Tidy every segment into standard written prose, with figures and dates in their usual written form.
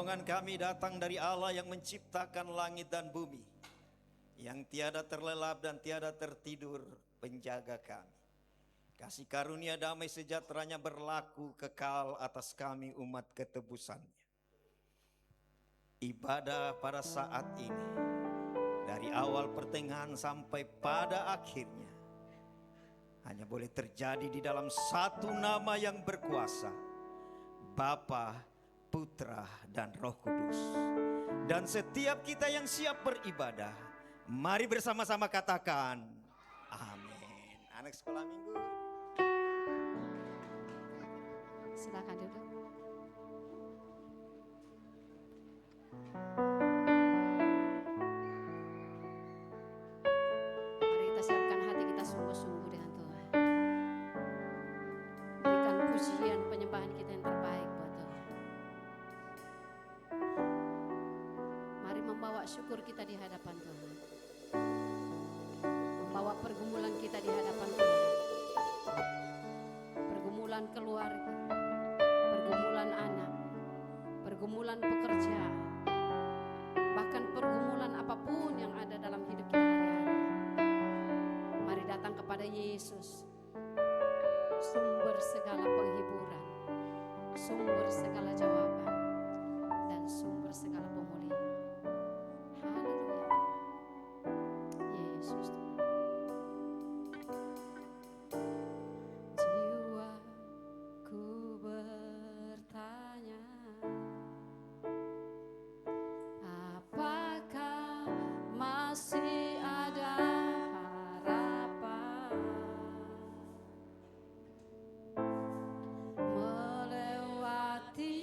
Pertolongan kami datang dari Allah yang menciptakan langit dan bumi, yang tiada terlelap dan tiada tertidur, penjaga kami. Kasih karunia damai sejahteranya berlaku kekal atas kami umat ketebusannya. Ibadah pada saat ini, dari awal pertengahan sampai pada akhirnya, hanya boleh terjadi di dalam satu nama yang berkuasa, Bapa, Putra, dan Roh Kudus. Dan setiap kita yang siap beribadah, mari bersama-sama katakan amin. Anak sekolah minggu, silakan duduk. Mari kita siapkan hati kita sungguh-sungguh dengan Tuhan. Berikan pujian penyembahan kita yang terbaik buat Tuhan. Mari membawa syukur kita di hadapan Tuhan. Membawa pergumulan kita di hadapan Tuhan. Pergumulan keluarga, pergumulan anak, pergumulan pekerjaan, bahkan pergumulan apapun yang ada dalam hidup kita hari-hari. Mari datang kepada Yesus, sumber segala penghiburan, sumber segala jawaban, dan sumber segala pemulihan. Haleluya. Yesus Tuhan. Jiwaku bertanya, apakah masih ada harapan melewati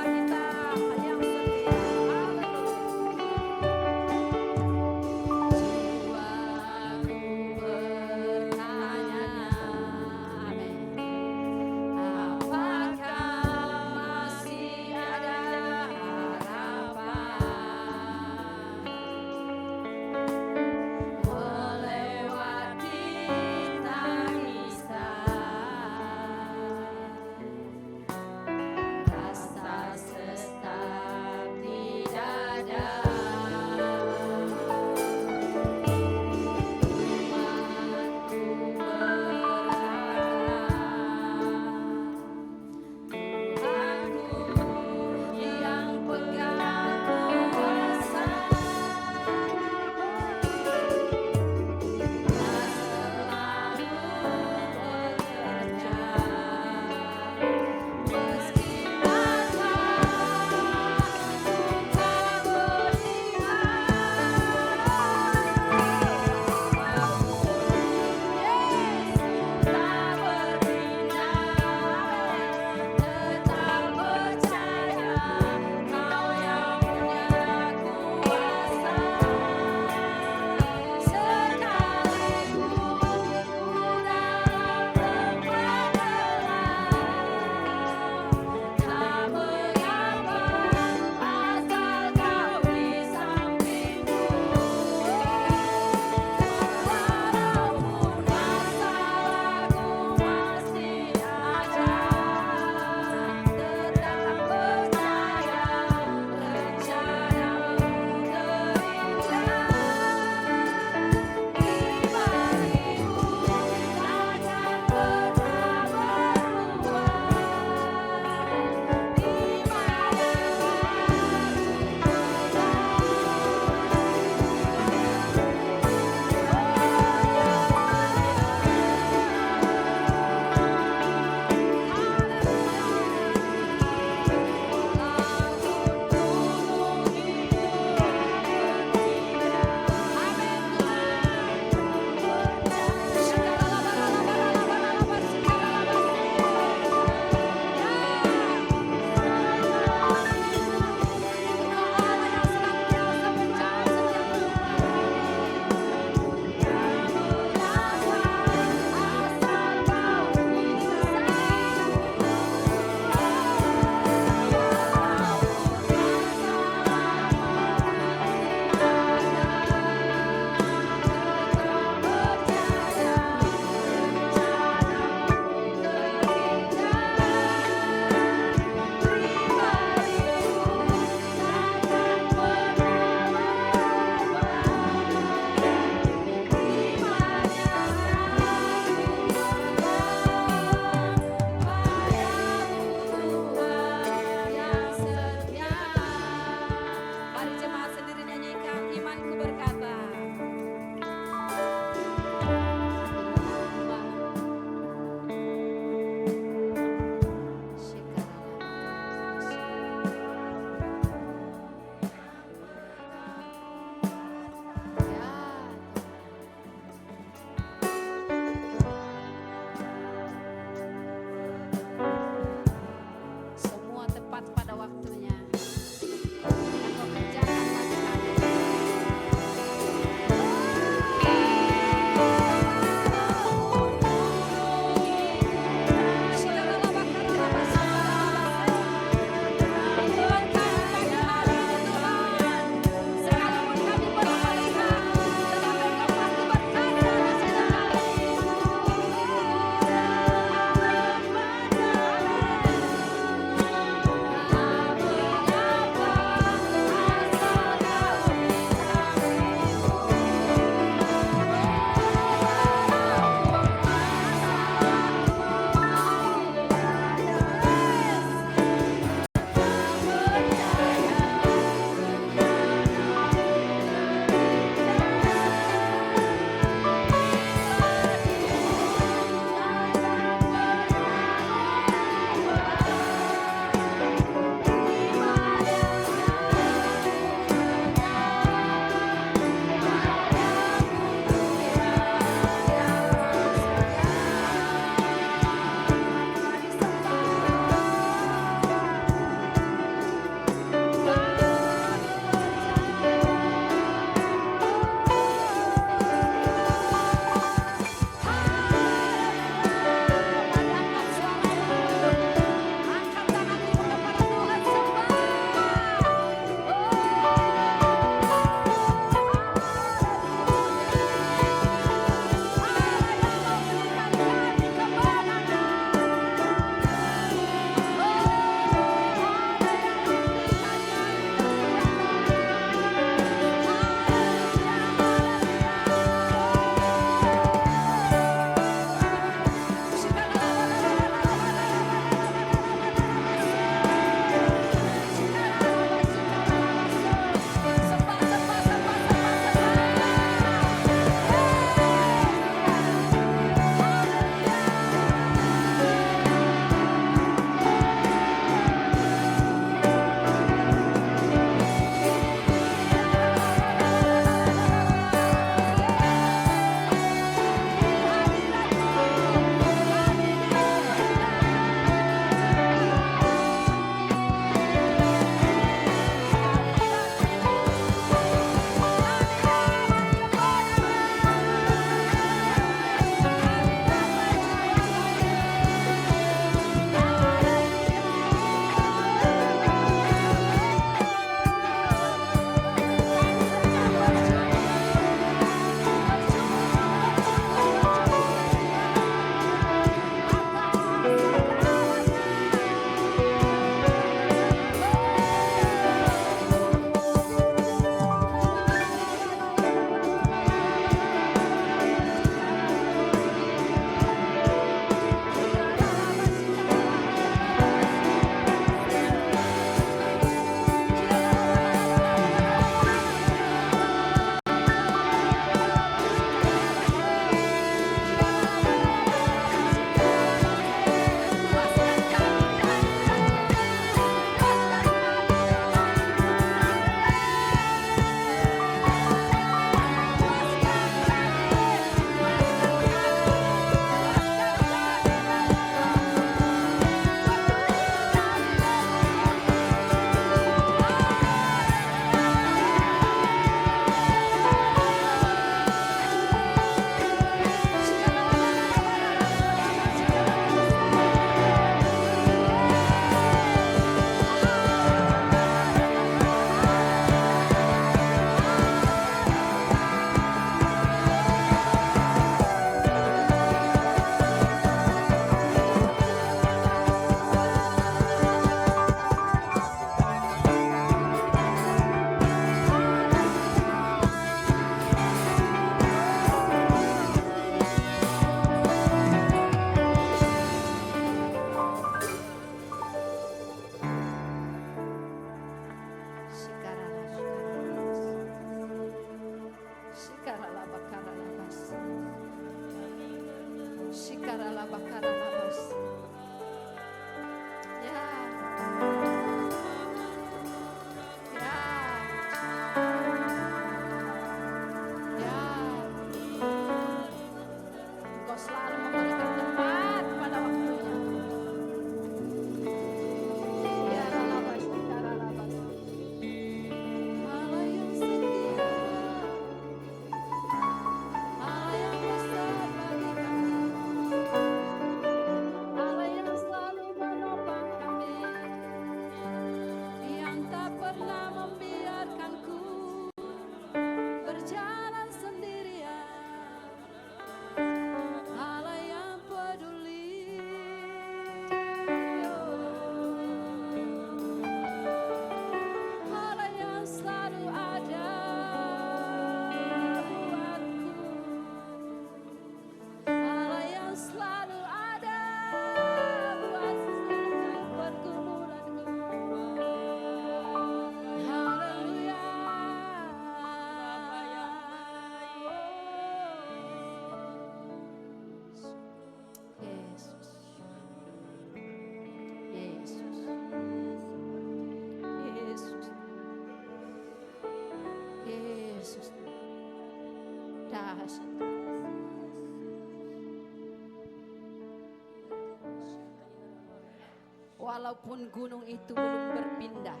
Walaupun gunung itu belum berpindah,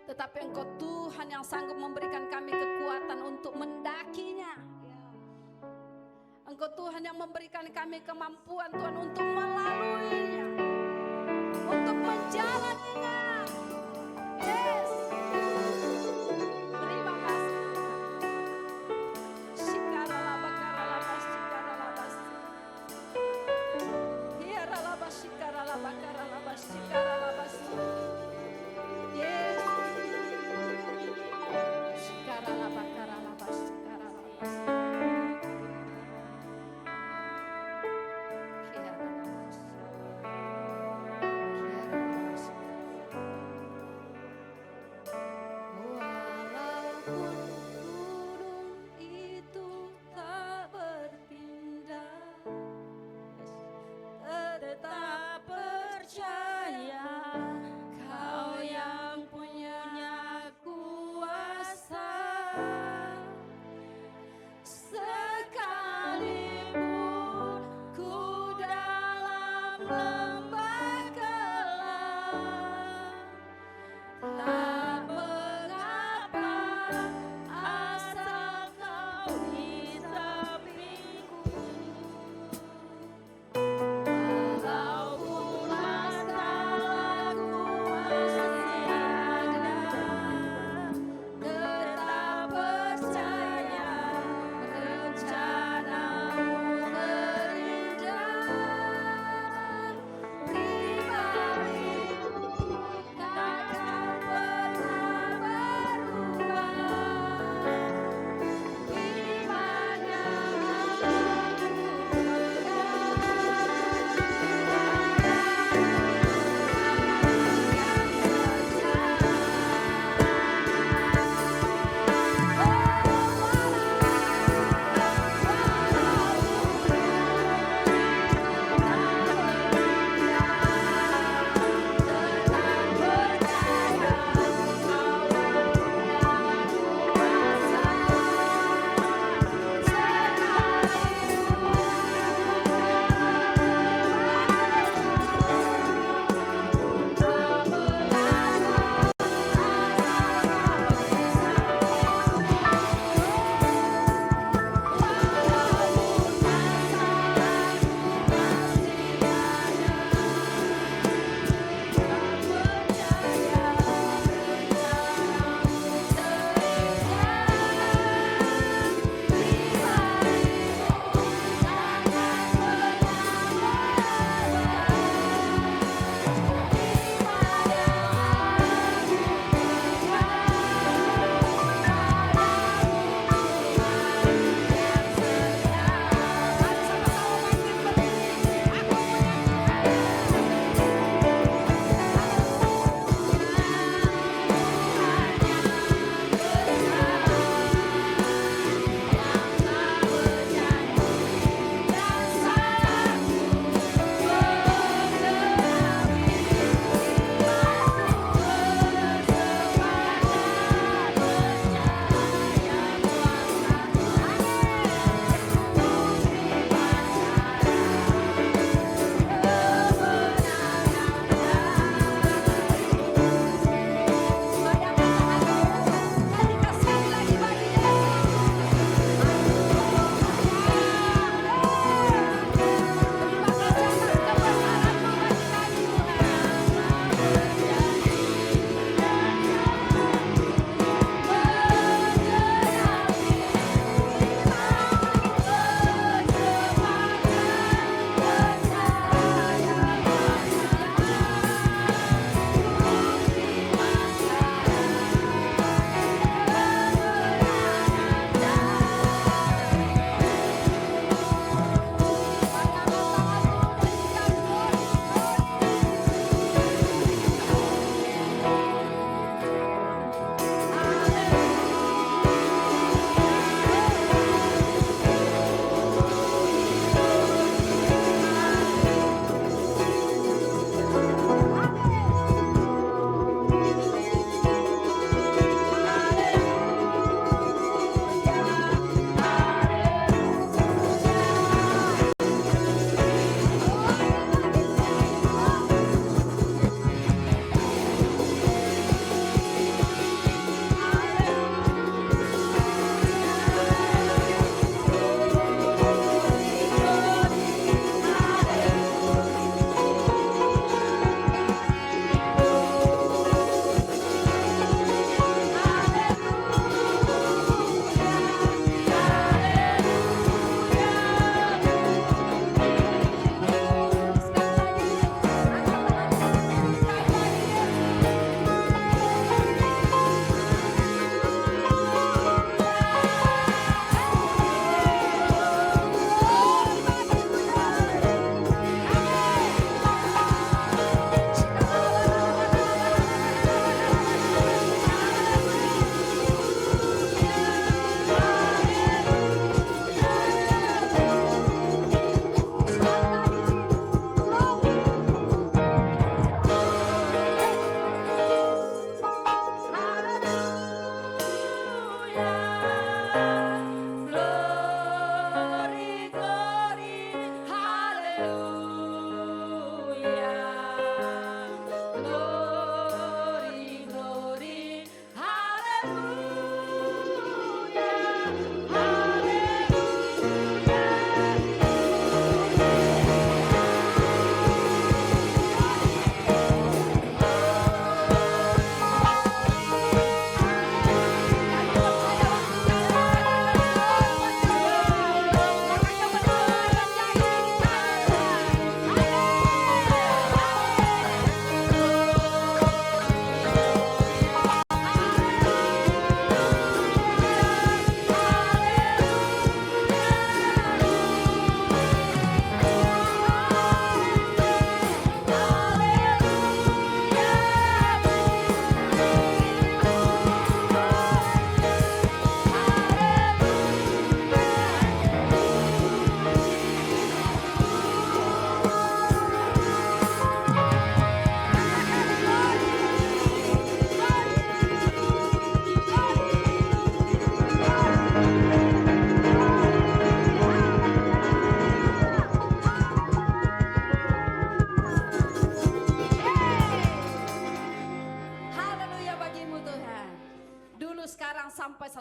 tetapi Engkau Tuhan yang sanggup memberikan kami kekuatan untuk mendakinya. Engkau Tuhan yang memberikan kami kemampuan Tuhan untuk melaluinya, untuk menjalaninya. Yes. Terima kasih. Shikaralaba karalaba shikaralaba. Hiaralaba shikaralaba karalaba shikaralaba. Yes. Shikaralaba karalaba shikaralaba.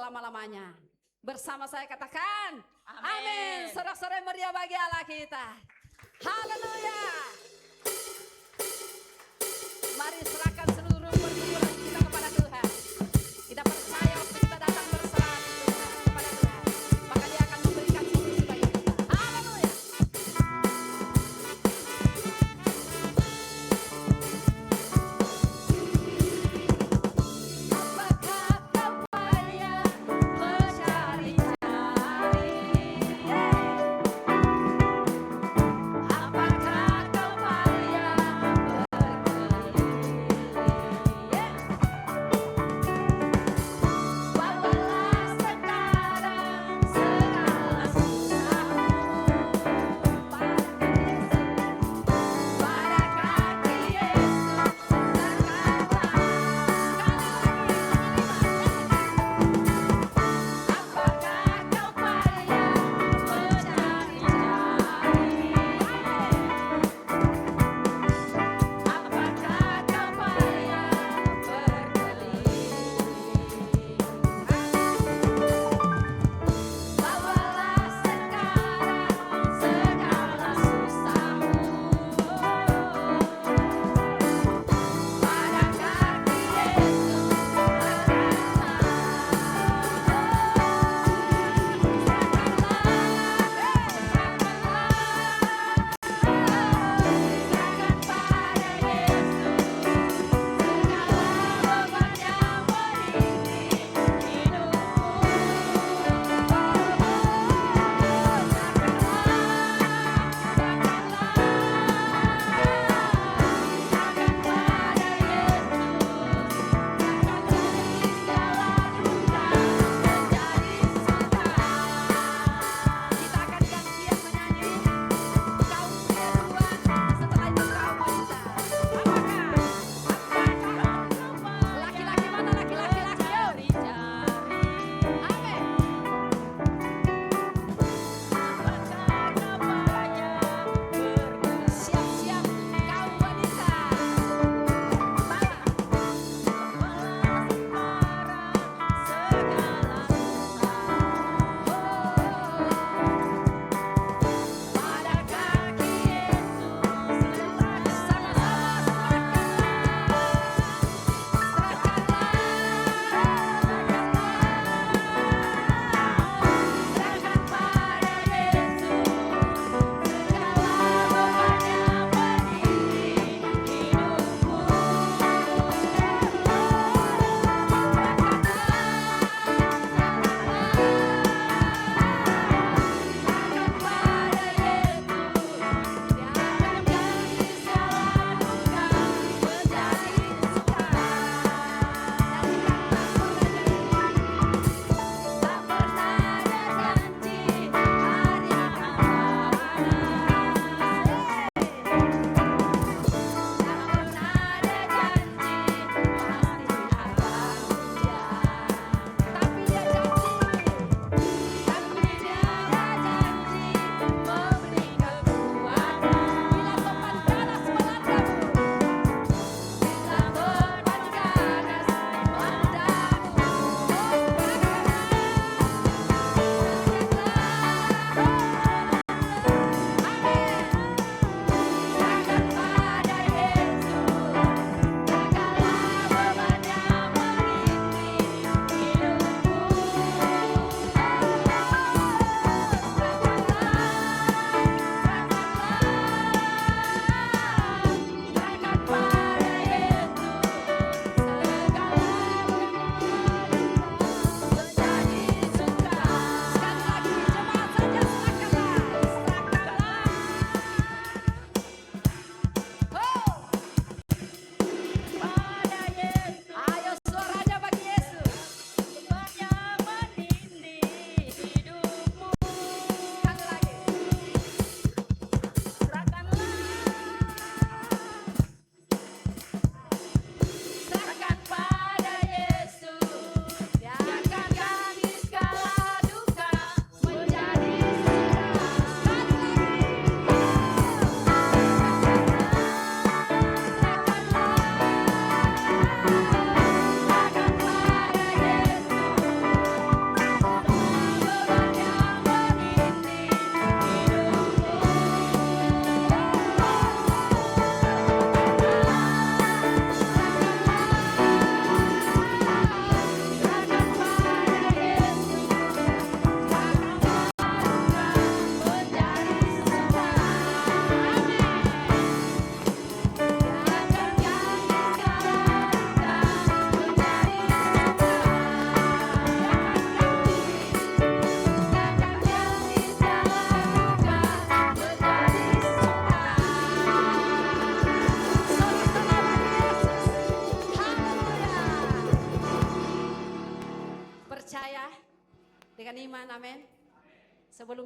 selama-lamanya. Bersama saya katakan, amin. Sorak-sorai meriah bagi Allah kita. Haleluya. Mari serahkan seluruh pergumulan kita kepada Tuhan. Kita percaya waktu kita datang berserah Tuhan kepada Tuhan, maka Dia akan memberikan solusi bagi kita. Haleluya. Apakah kau payah mencari-cari? Apakah kau payah berkeliling?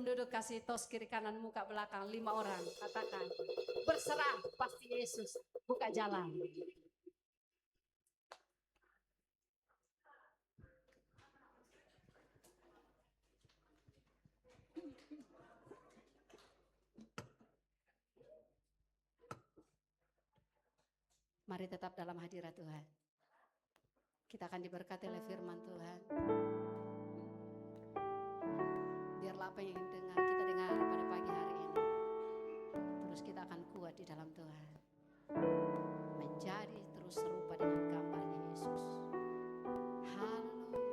Sebelum duduk kasih tos kiri kanan muka belakang 5 orang. Katakan, berserah pasti Yesus buka jalan. Mari tetap dalam hadirat Tuhan. Kita akan diberkati oleh firman Tuhan. Biarlah apa yang kita dengar pada pagi hari ini, terus kita akan kuat di dalam Tuhan. Menjadi terus serupa dengan gambarnya Yesus. Haleluya.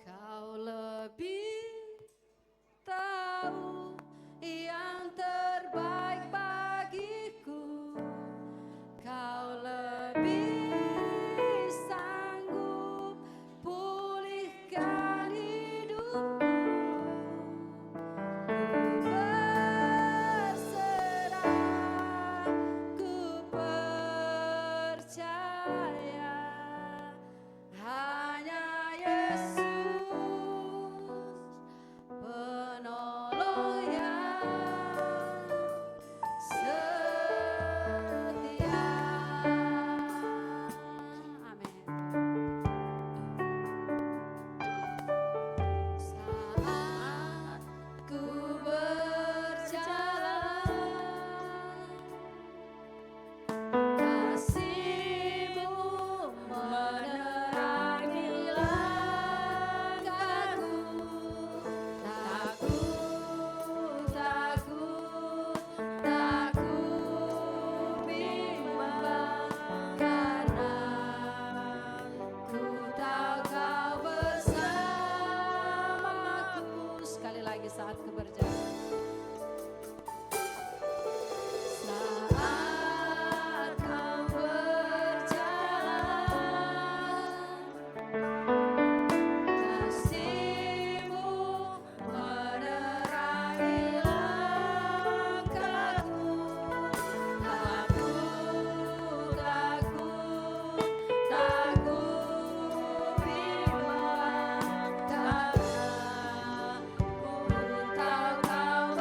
Kau lebih tahu yang terbaik bagiku. Kau lebih sanggup pulihkan hidupku. Ku berserah, ku percaya hanya Yesus penolong yang setia. Amin. Saat ku berjalan, kasih-Mu menerangi langkahku. Tak ku bimbang, karena ku tahu Kau bersamaku. Sekali lagi saat ku berjalan. Saat kau berjalan, kasih-Mu menerangi langkahku. Tak ku bimbang, karena ku tahu Kau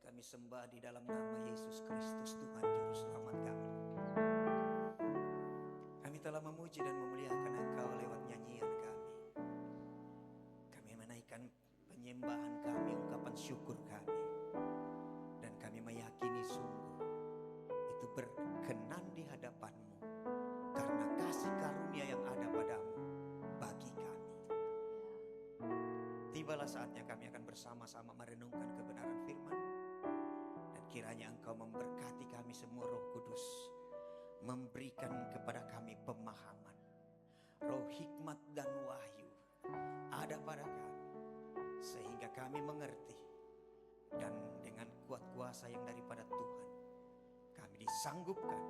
Kami sembah di dalam nama Yesus Kristus, Tuhan Juru Selamat kami. Kami telah memuji dan memuliakan Engkau lewat nyanyian kami. Kami menaikkan penyembahan kami, ungkapan syukur kami. Dan kami meyakini sungguh itu berkenan di hadapan-Mu karena kasih karunia yang ada padamu bagi kami. Tibalah saatnya kami akan bersama-sama merenungkan kebenaran firman. Dan kiranya Engkau memberkati kami semua, Roh Kudus. Memberikan kepada kami pemahaman, roh hikmat dan wahyu ada pada kami. Sehingga kami mengerti. Dan dengan kuat kuasa yang daripada Tuhan, kami disanggupkan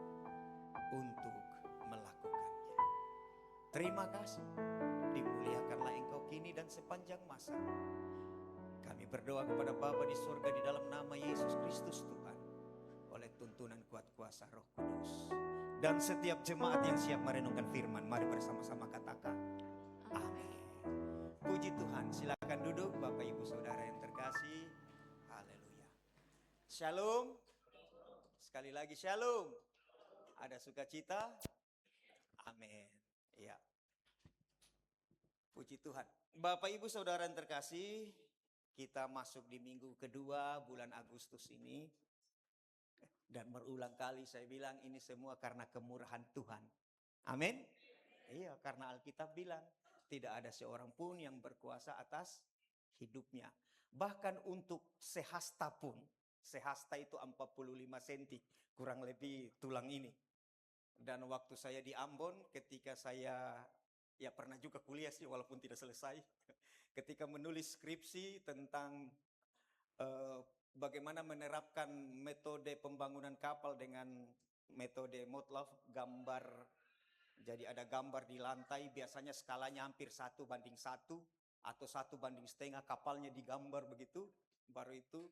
untuk melakukannya. Terima kasih. Dimuliakanlah Engkau kini dan sepanjang masa. Kami berdoa kepada Bapa di surga di dalam nama Yesus Kristus Tuhan, oleh tuntunan kuat kuasa Roh Kudus. Dan setiap jemaat yang siap merenungkan firman, mari bersama-sama katakan amin. Puji Tuhan, silakan duduk Bapak Ibu Saudara yang terkasih. Haleluya. Shalom. Sekali lagi shalom. Ada sukacita? Amin. Ya. Puji Tuhan. Bapak Ibu Saudara yang terkasih, kita masuk di minggu kedua bulan Agustus ini. Dan berulang kali saya bilang ini semua karena kemurahan Tuhan. Amin. Iya, karena Alkitab bilang tidak ada seorang pun yang berkuasa atas hidupnya. Bahkan untuk sehasta pun, sehasta itu 45 cm, kurang lebih tulang ini. Dan waktu saya di Ambon, ketika saya ya pernah juga kuliah sih walaupun tidak selesai. Ketika menulis skripsi tentang bagaimana menerapkan metode pembangunan kapal dengan metode Motlaf, gambar. Jadi ada gambar di lantai, biasanya skalanya hampir 1:1 atau 1:1,5 kapalnya digambar begitu. Baru itu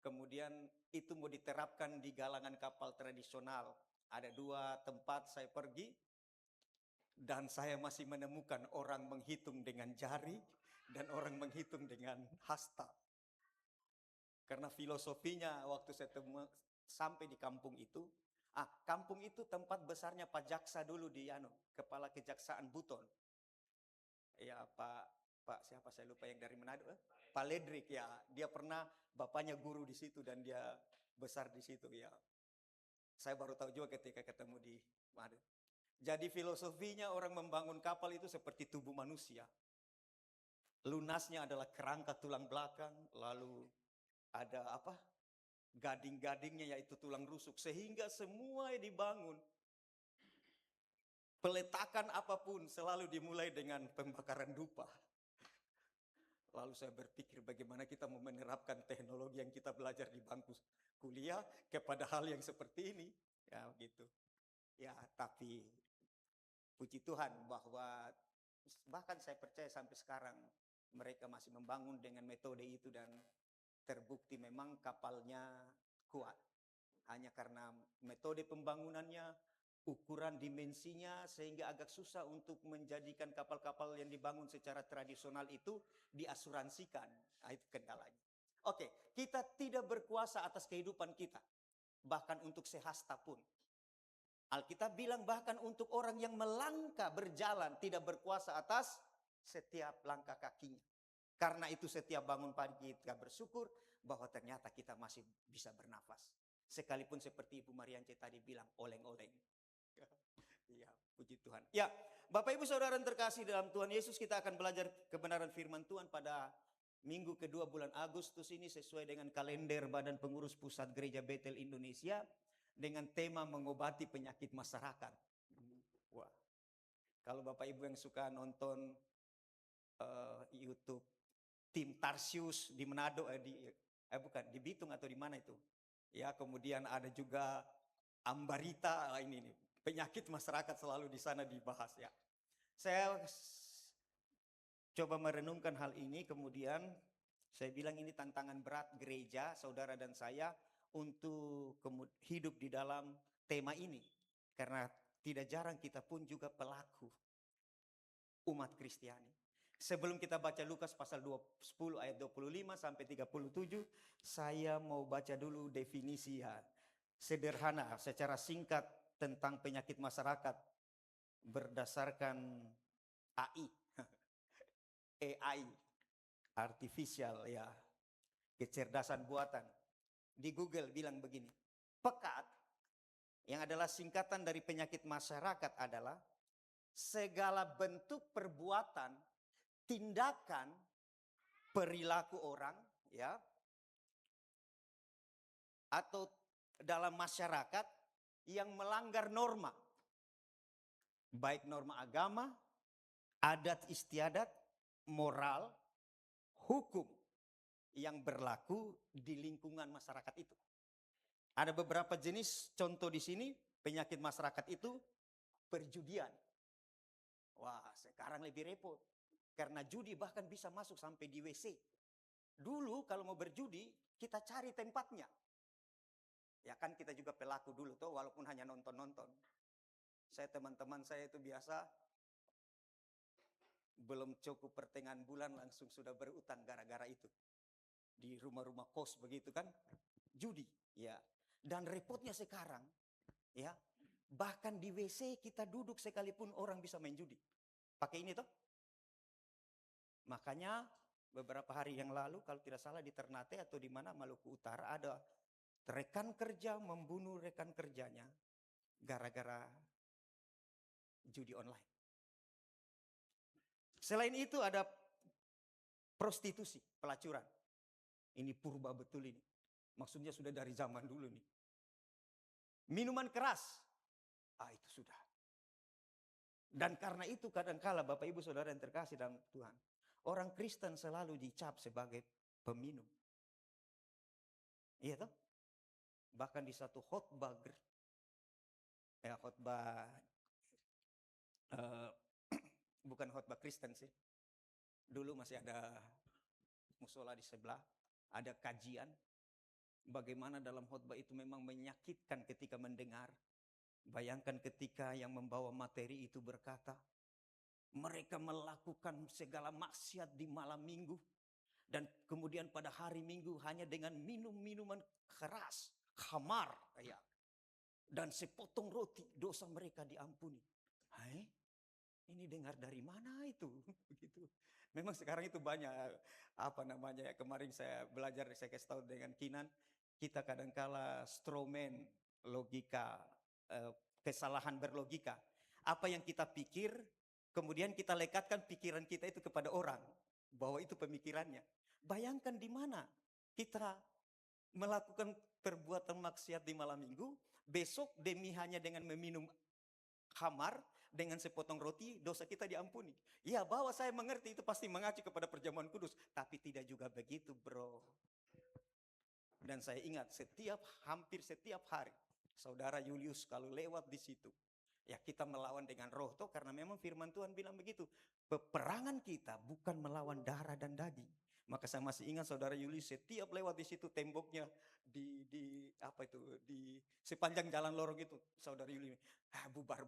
kemudian itu mau diterapkan di galangan kapal tradisional. Ada 2 tempat saya pergi dan saya masih menemukan orang menghitung dengan jari dan orang menghitung dengan hasta. Karena filosofinya waktu saya sampai di kampung itu, kampung itu tempat besarnya Pak Jaksa dulu di Kepala Kejaksaan Buton. Ya Pak siapa saya lupa yang dari Manado, Pak Ledrik ya, dia pernah bapaknya guru di situ dan dia besar di situ ya. Saya baru tahu juga ketika ketemu di Manado. Jadi filosofinya orang membangun kapal itu seperti tubuh manusia. Lunasnya adalah kerangka tulang belakang, lalu ada gading-gadingnya yaitu tulang rusuk, sehingga semua dibangun. Peletakan apapun selalu dimulai dengan pembakaran dupa. Lalu saya berpikir bagaimana kita mau menerapkan teknologi yang kita belajar di bangku kuliah kepada hal yang seperti ini. Ya gitu. Ya tapi puji Tuhan bahwa bahkan saya percaya sampai sekarang mereka masih membangun dengan metode itu dan terbukti memang kapalnya kuat. Hanya karena metode pembangunannya, ukuran dimensinya sehingga agak susah untuk menjadikan kapal-kapal yang dibangun secara tradisional itu diasuransikan. Itu kendalanya. Oke, kita tidak berkuasa atas kehidupan kita. Bahkan untuk sehasta pun. Alkitab bilang bahkan untuk orang yang melangkah berjalan tidak berkuasa atas setiap langkah kakinya. Karena itu setiap bangun pagi kita bersyukur bahwa ternyata kita masih bisa bernafas. Sekalipun seperti Ibu Mariance tadi bilang oleng-oleng. Ya, puji Tuhan. Ya, Bapak Ibu Saudara yang terkasih dalam Tuhan Yesus, kita akan belajar kebenaran firman Tuhan pada minggu kedua bulan Agustus ini sesuai dengan kalender Badan Pengurus Pusat Gereja Betel Indonesia dengan tema mengobati penyakit masyarakat. Wah. Kalau Bapak Ibu yang suka nonton YouTube Tim Tarsius di Manado, bukan di Bitung atau di mana itu. Ya, kemudian ada juga Ambarita, ini nih, penyakit masyarakat selalu di sana dibahas ya. Saya coba merenungkan hal ini, kemudian saya bilang ini tantangan berat gereja, saudara dan saya untuk hidup di dalam tema ini. Karena tidak jarang kita pun juga pelaku umat Kristiani. Sebelum kita baca Lukas pasal 10 ayat 25 sampai 37, saya mau baca dulu definisi ya, sederhana secara singkat tentang penyakit masyarakat berdasarkan AI, AI, artificial ya, kecerdasan buatan. Di Google bilang begini, pekat yang adalah singkatan dari penyakit masyarakat adalah segala bentuk perbuatan, tindakan, perilaku orang ya, atau dalam masyarakat yang melanggar norma, baik norma agama, adat istiadat, moral, hukum yang berlaku di lingkungan masyarakat itu. Ada beberapa jenis contoh di sini penyakit masyarakat itu. Perjudian. Wah, sekarang lebih repot. Karena judi bahkan bisa masuk sampai di WC. Dulu kalau mau berjudi, kita cari tempatnya. Ya kan kita juga pelaku dulu tuh, walaupun hanya nonton-nonton. Teman-teman saya itu biasa belum cukup pertengahan bulan langsung sudah berutang gara-gara itu. Di rumah-rumah kos begitu kan, judi. Ya. Dan repotnya sekarang, ya, bahkan di WC kita duduk sekalipun orang bisa main judi. Pakai ini toh. Makanya beberapa hari yang lalu kalau tidak salah di Ternate atau di mana Maluku Utara ada rekan kerja membunuh rekan kerjanya gara-gara judi online. Selain itu ada prostitusi, pelacuran. Ini purba betul ini. Maksudnya sudah dari zaman dulu nih. Minuman keras. Itu sudah. Dan karena itu kadangkala Bapak Ibu Saudara yang terkasih dalam Tuhan, orang Kristen selalu dicap sebagai peminum. Iya toh? Bahkan di satu khotbah bukan khotbah Kristen sih. Dulu masih ada musola di sebelah, ada kajian bagaimana dalam khotbah itu memang menyakitkan ketika mendengar. Bayangkan ketika yang membawa materi itu berkata, mereka melakukan segala maksiat di malam minggu dan kemudian pada hari Minggu hanya dengan minum minuman keras, khamar, ya, dan sepotong roti dosa mereka diampuni. Hai, ini dengar dari mana itu? Begitu. Memang sekarang itu banyak ya, kemarin saya belajar, saya kasih tahu dengan Kinan, kita kadangkala strawman logika, kesalahan berlogika. Apa yang kita pikir, kemudian kita lekatkan pikiran kita itu kepada orang, bahwa itu pemikirannya. Bayangkan di mana kita melakukan perbuatan maksiat di malam minggu, besok demi hanya dengan meminum khamar dengan sepotong roti, dosa kita diampuni. Ya, bahwa saya mengerti itu pasti mengacu kepada perjamuan kudus, tapi tidak juga begitu, bro. Dan saya ingat hampir setiap hari Saudara Julius kalau lewat di situ, ya kita melawan dengan roh toh, karena memang firman Tuhan bilang begitu. Peperangan kita bukan melawan darah dan daging. Maka saya masih ingat Saudara Julius setiap lewat di situ, temboknya di sepanjang jalan lorong itu, Saudara Julius bubar.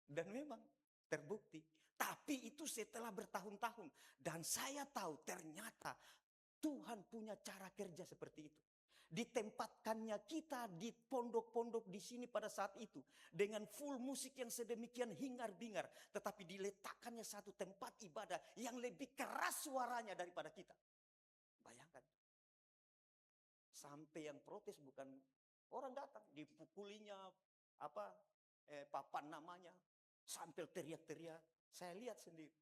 Dan memang terbukti. Tapi itu setelah bertahun-tahun, dan saya tahu ternyata Tuhan punya cara kerja seperti itu. Ditempatkannya kita di pondok-pondok di sini pada saat itu dengan full musik yang sedemikian hingar-bingar, tetapi diletakkannya satu tempat ibadah yang lebih keras suaranya daripada kita. Bayangkan. Sampai yang protes bukan orang datang, dipukulinya papan namanya, sampai teriak-teriak. Saya lihat sendiri.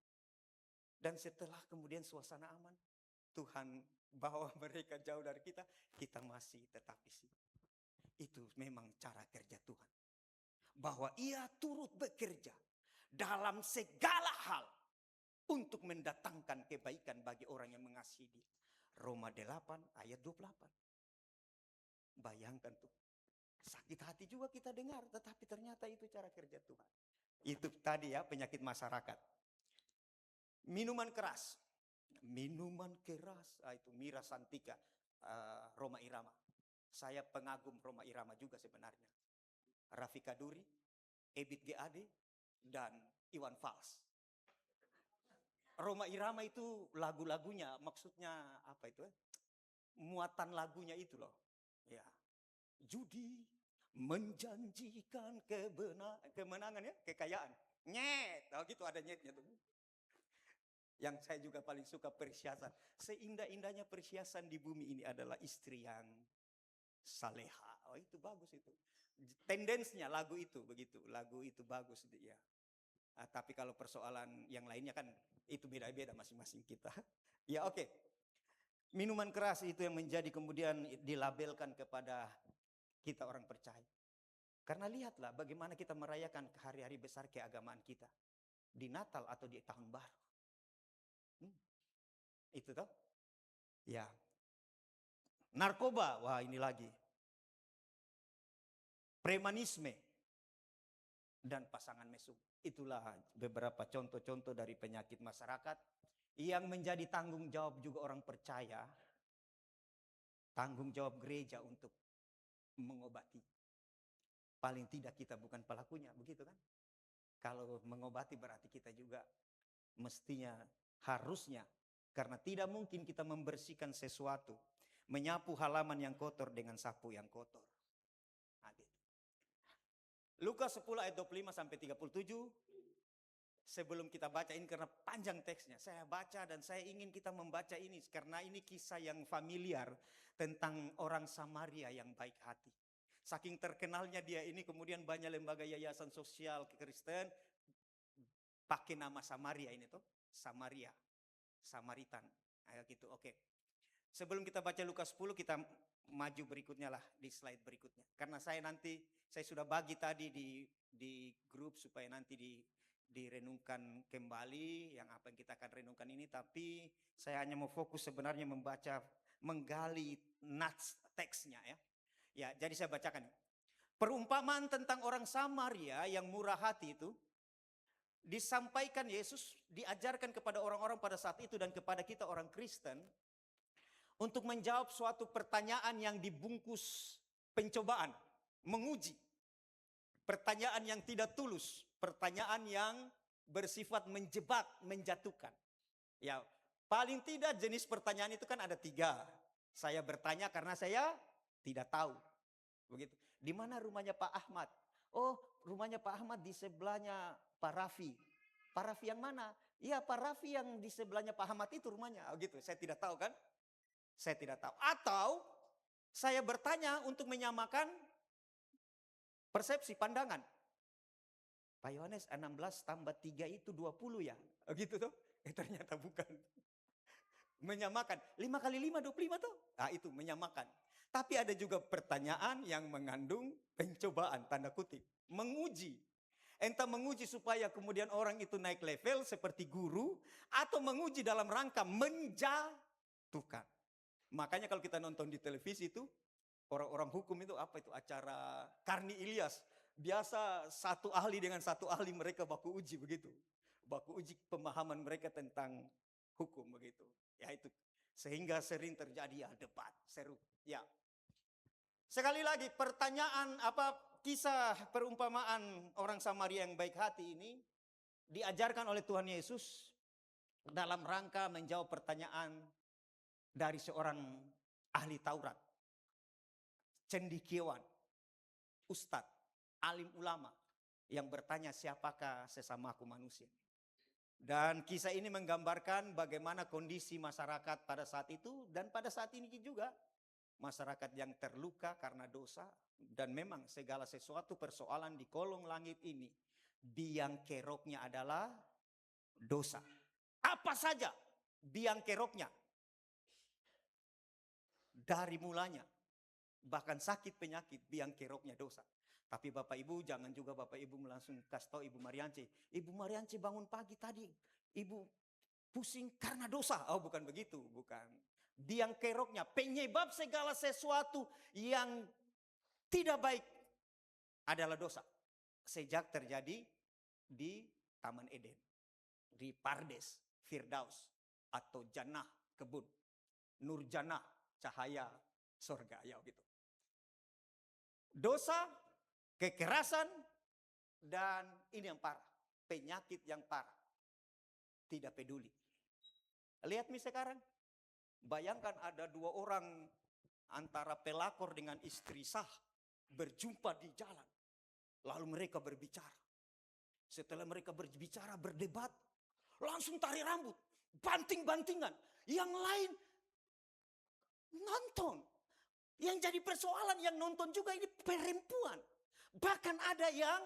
Dan setelah kemudian suasana aman, Tuhan bawa mereka jauh dari kita, kita masih tetap di sini. Itu memang cara kerja Tuhan. Bahwa Ia turut bekerja dalam segala hal untuk mendatangkan kebaikan bagi orang yang mengasihi Dia. Roma 8 ayat 28. Bayangkan tuh. Sakit hati juga kita dengar, tetapi ternyata itu cara kerja Tuhan. Itu tadi ya, penyakit masyarakat. Minuman keras. Minuman keras, itu Mira Santika, Roma Irama. Saya pengagum Roma Irama juga sebenarnya. Rafika Duri, Ebit GAD, dan Iwan Fals. Roma Irama itu lagu-lagunya, maksudnya apa itu? Muatan lagunya itu loh. Ya. Judi menjanjikan kemenangan ya, kekayaan. Nyet, oh gitu ada nyetnya tuh. Yang saya juga paling suka perhiasan. Seindah-indahnya perhiasan di bumi ini adalah istri yang saleha. Oh itu bagus itu. Tendensinya lagu itu begitu. Lagu itu bagus ya. Tapi kalau persoalan yang lainnya kan itu beda-beda masing-masing kita. Ya oke. Minuman keras itu yang menjadi kemudian dilabelkan kepada kita orang percaya. Karena lihatlah bagaimana kita merayakan hari-hari besar keagamaan kita. Di Natal atau di Tahun Baru. Itu toh. Ya. Narkoba, wah ini lagi. Premanisme dan pasangan mesum. Itulah beberapa contoh-contoh dari penyakit masyarakat yang menjadi tanggung jawab juga orang percaya, tanggung jawab gereja untuk mengobati. Paling tidak kita bukan pelakunya, begitu kan? Kalau mengobati berarti kita juga mestinya, harusnya, karena tidak mungkin kita membersihkan sesuatu, menyapu halaman yang kotor dengan sapu yang kotor. Lukas 10 ayat 25 sampai 37. Sebelum kita baca ini karena panjang teksnya, saya baca dan saya ingin kita membaca ini karena ini kisah yang familiar tentang orang Samaria yang baik hati. Saking terkenalnya dia ini, kemudian banyak lembaga yayasan sosial Kristen pakai nama Samaria ini tuh, Samaria, Samaritan. Ayo gitu, oke. Sebelum kita baca Lukas 10, kita maju berikutnya lah di slide berikutnya. Karena saya sudah bagi tadi di grup supaya nanti direnungkan kembali yang apa yang kita akan renungkan ini. Tapi saya hanya mau fokus sebenarnya menggali nats teksnya ya. Ya, jadi saya bacakan. Perumpamaan tentang orang Samaria yang murah hati itu disampaikan Yesus, diajarkan kepada orang-orang pada saat itu dan kepada kita orang Kristen untuk menjawab suatu pertanyaan yang dibungkus pencobaan, menguji. Pertanyaan yang tidak tulus, pertanyaan yang bersifat menjebak, menjatuhkan. Ya, paling tidak jenis pertanyaan itu kan ada 3. Saya bertanya karena saya tidak tahu. Begitu. Di mana rumahnya Pak Ahmad? Oh, rumahnya Pak Ahmad di sebelahnya Pak Raffi. Pak Raffi yang mana? Iya, Pak Raffi yang di sebelahnya Pak Ahmad itu rumahnya. Oh gitu, saya tidak tahu kan? Saya tidak tahu. Atau saya bertanya untuk menyamakan persepsi pandangan. Pak Yohanes 16 tambah 3 itu 20 ya? Oh gitu tuh? Ternyata bukan. Menyamakan. 5 kali 5, 25 tuh? Nah itu menyamakan. Tapi ada juga pertanyaan yang mengandung pencobaan, tanda kutip. Menguji. Entah menguji supaya kemudian orang itu naik level seperti guru. Atau menguji dalam rangka menjatuhkan. Makanya kalau kita nonton di televisi itu, orang-orang hukum itu apa itu? Acara Karni Ilyas. Biasa satu ahli dengan satu ahli mereka baku uji begitu. Baku uji pemahaman mereka tentang hukum begitu. Ya itu. Sehingga sering terjadi debat seru. Ya. Sekali lagi pertanyaan kisah perumpamaan orang Samaria yang baik hati ini diajarkan oleh Tuhan Yesus dalam rangka menjawab pertanyaan dari seorang ahli Taurat, cendekiawan, ustadz, alim ulama yang bertanya siapakah sesamaku manusia. Dan kisah ini menggambarkan bagaimana kondisi masyarakat pada saat itu dan pada saat ini juga. Masyarakat yang terluka karena dosa dan memang segala sesuatu persoalan di kolong langit ini biang keroknya adalah dosa. Apa saja biang keroknya. Dari mulanya, bahkan sakit penyakit biang keroknya dosa. Tapi Bapak Ibu jangan juga Bapak Ibu langsung kasih tahu Ibu Mariance. Ibu Mariance bangun pagi tadi, Ibu pusing karena dosa. Oh bukan begitu, bukan. Biang keroknya, penyebab segala sesuatu yang tidak baik adalah dosa. Sejak terjadi di Taman Eden, di Pardes, Firdaus, atau Jannah, kebun. Nurjannah, cahaya surga, ya gitu. Dosa, kekerasan, dan ini yang parah, penyakit yang parah. Tidak peduli. Lihat nih sekarang. Bayangkan ada 2 orang antara pelakor dengan istri sah berjumpa di jalan. Lalu mereka berbicara. Setelah mereka berbicara, berdebat, langsung tarik rambut, banting-bantingan. Yang lain nonton. Yang jadi persoalan yang nonton juga ini perempuan. Bahkan ada yang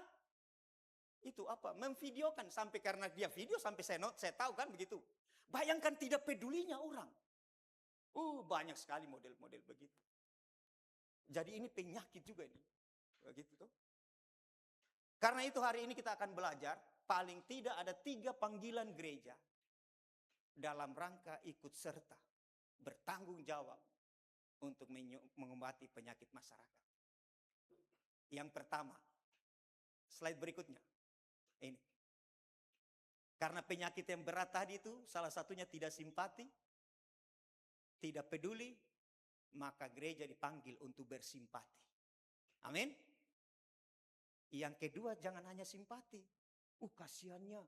itu memvideokan sampai karena dia video sampai saya tahu kan begitu. Bayangkan tidak pedulinya orang. Banyak sekali model-model begitu. Jadi ini penyakit juga ini. Begitu tuh. Karena itu hari ini kita akan belajar paling tidak ada 3 panggilan gereja dalam rangka ikut serta bertanggung jawab untuk mengobati penyakit masyarakat. Yang pertama, slide berikutnya. Ini. Karena penyakit yang berat tadi itu salah satunya tidak simpati, tidak peduli, maka gereja dipanggil untuk bersimpati. Amin. Yang kedua, jangan hanya simpati. Kasihannya.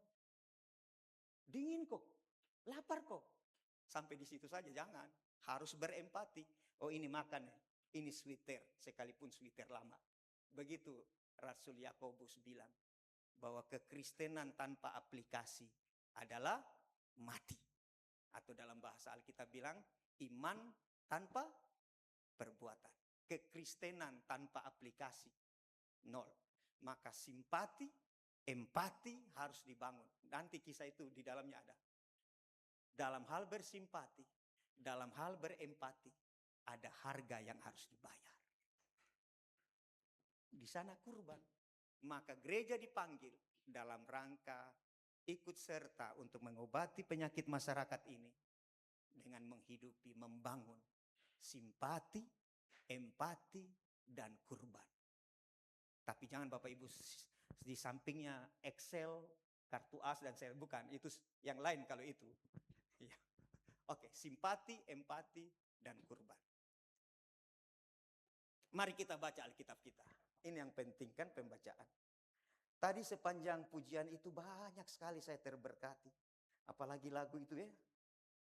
Dingin kok. Lapar kok. Sampai di situ saja jangan. Harus berempati. Ini makan ya. Ini sweater. Sekalipun sweater lama. Begitu Rasul Yakobus bilang. Bahwa kekristenan tanpa aplikasi adalah mati. Atau dalam bahasa Alkitab bilang. Iman tanpa perbuatan. Kekristenan tanpa aplikasi. 0. Maka simpati, empati harus dibangun. Nanti kisah itu di dalamnya ada. Dalam hal bersimpati, dalam hal berempati, ada harga yang harus dibayar. Di sana kurban. Maka gereja dipanggil dalam rangka ikut serta untuk mengobati penyakit masyarakat ini. Dengan menghidupi, membangun simpati, empati, dan kurban. Tapi jangan Bapak Ibu di sampingnya Excel, kartu as dan sel, bukan. Itu yang lain kalau itu. Ya. Oke, simpati, empati, dan kurban. Mari kita baca Alkitab kita. Ini yang penting kan pembacaan. Tadi sepanjang pujian itu banyak sekali saya terberkati. Apalagi lagu itu ya.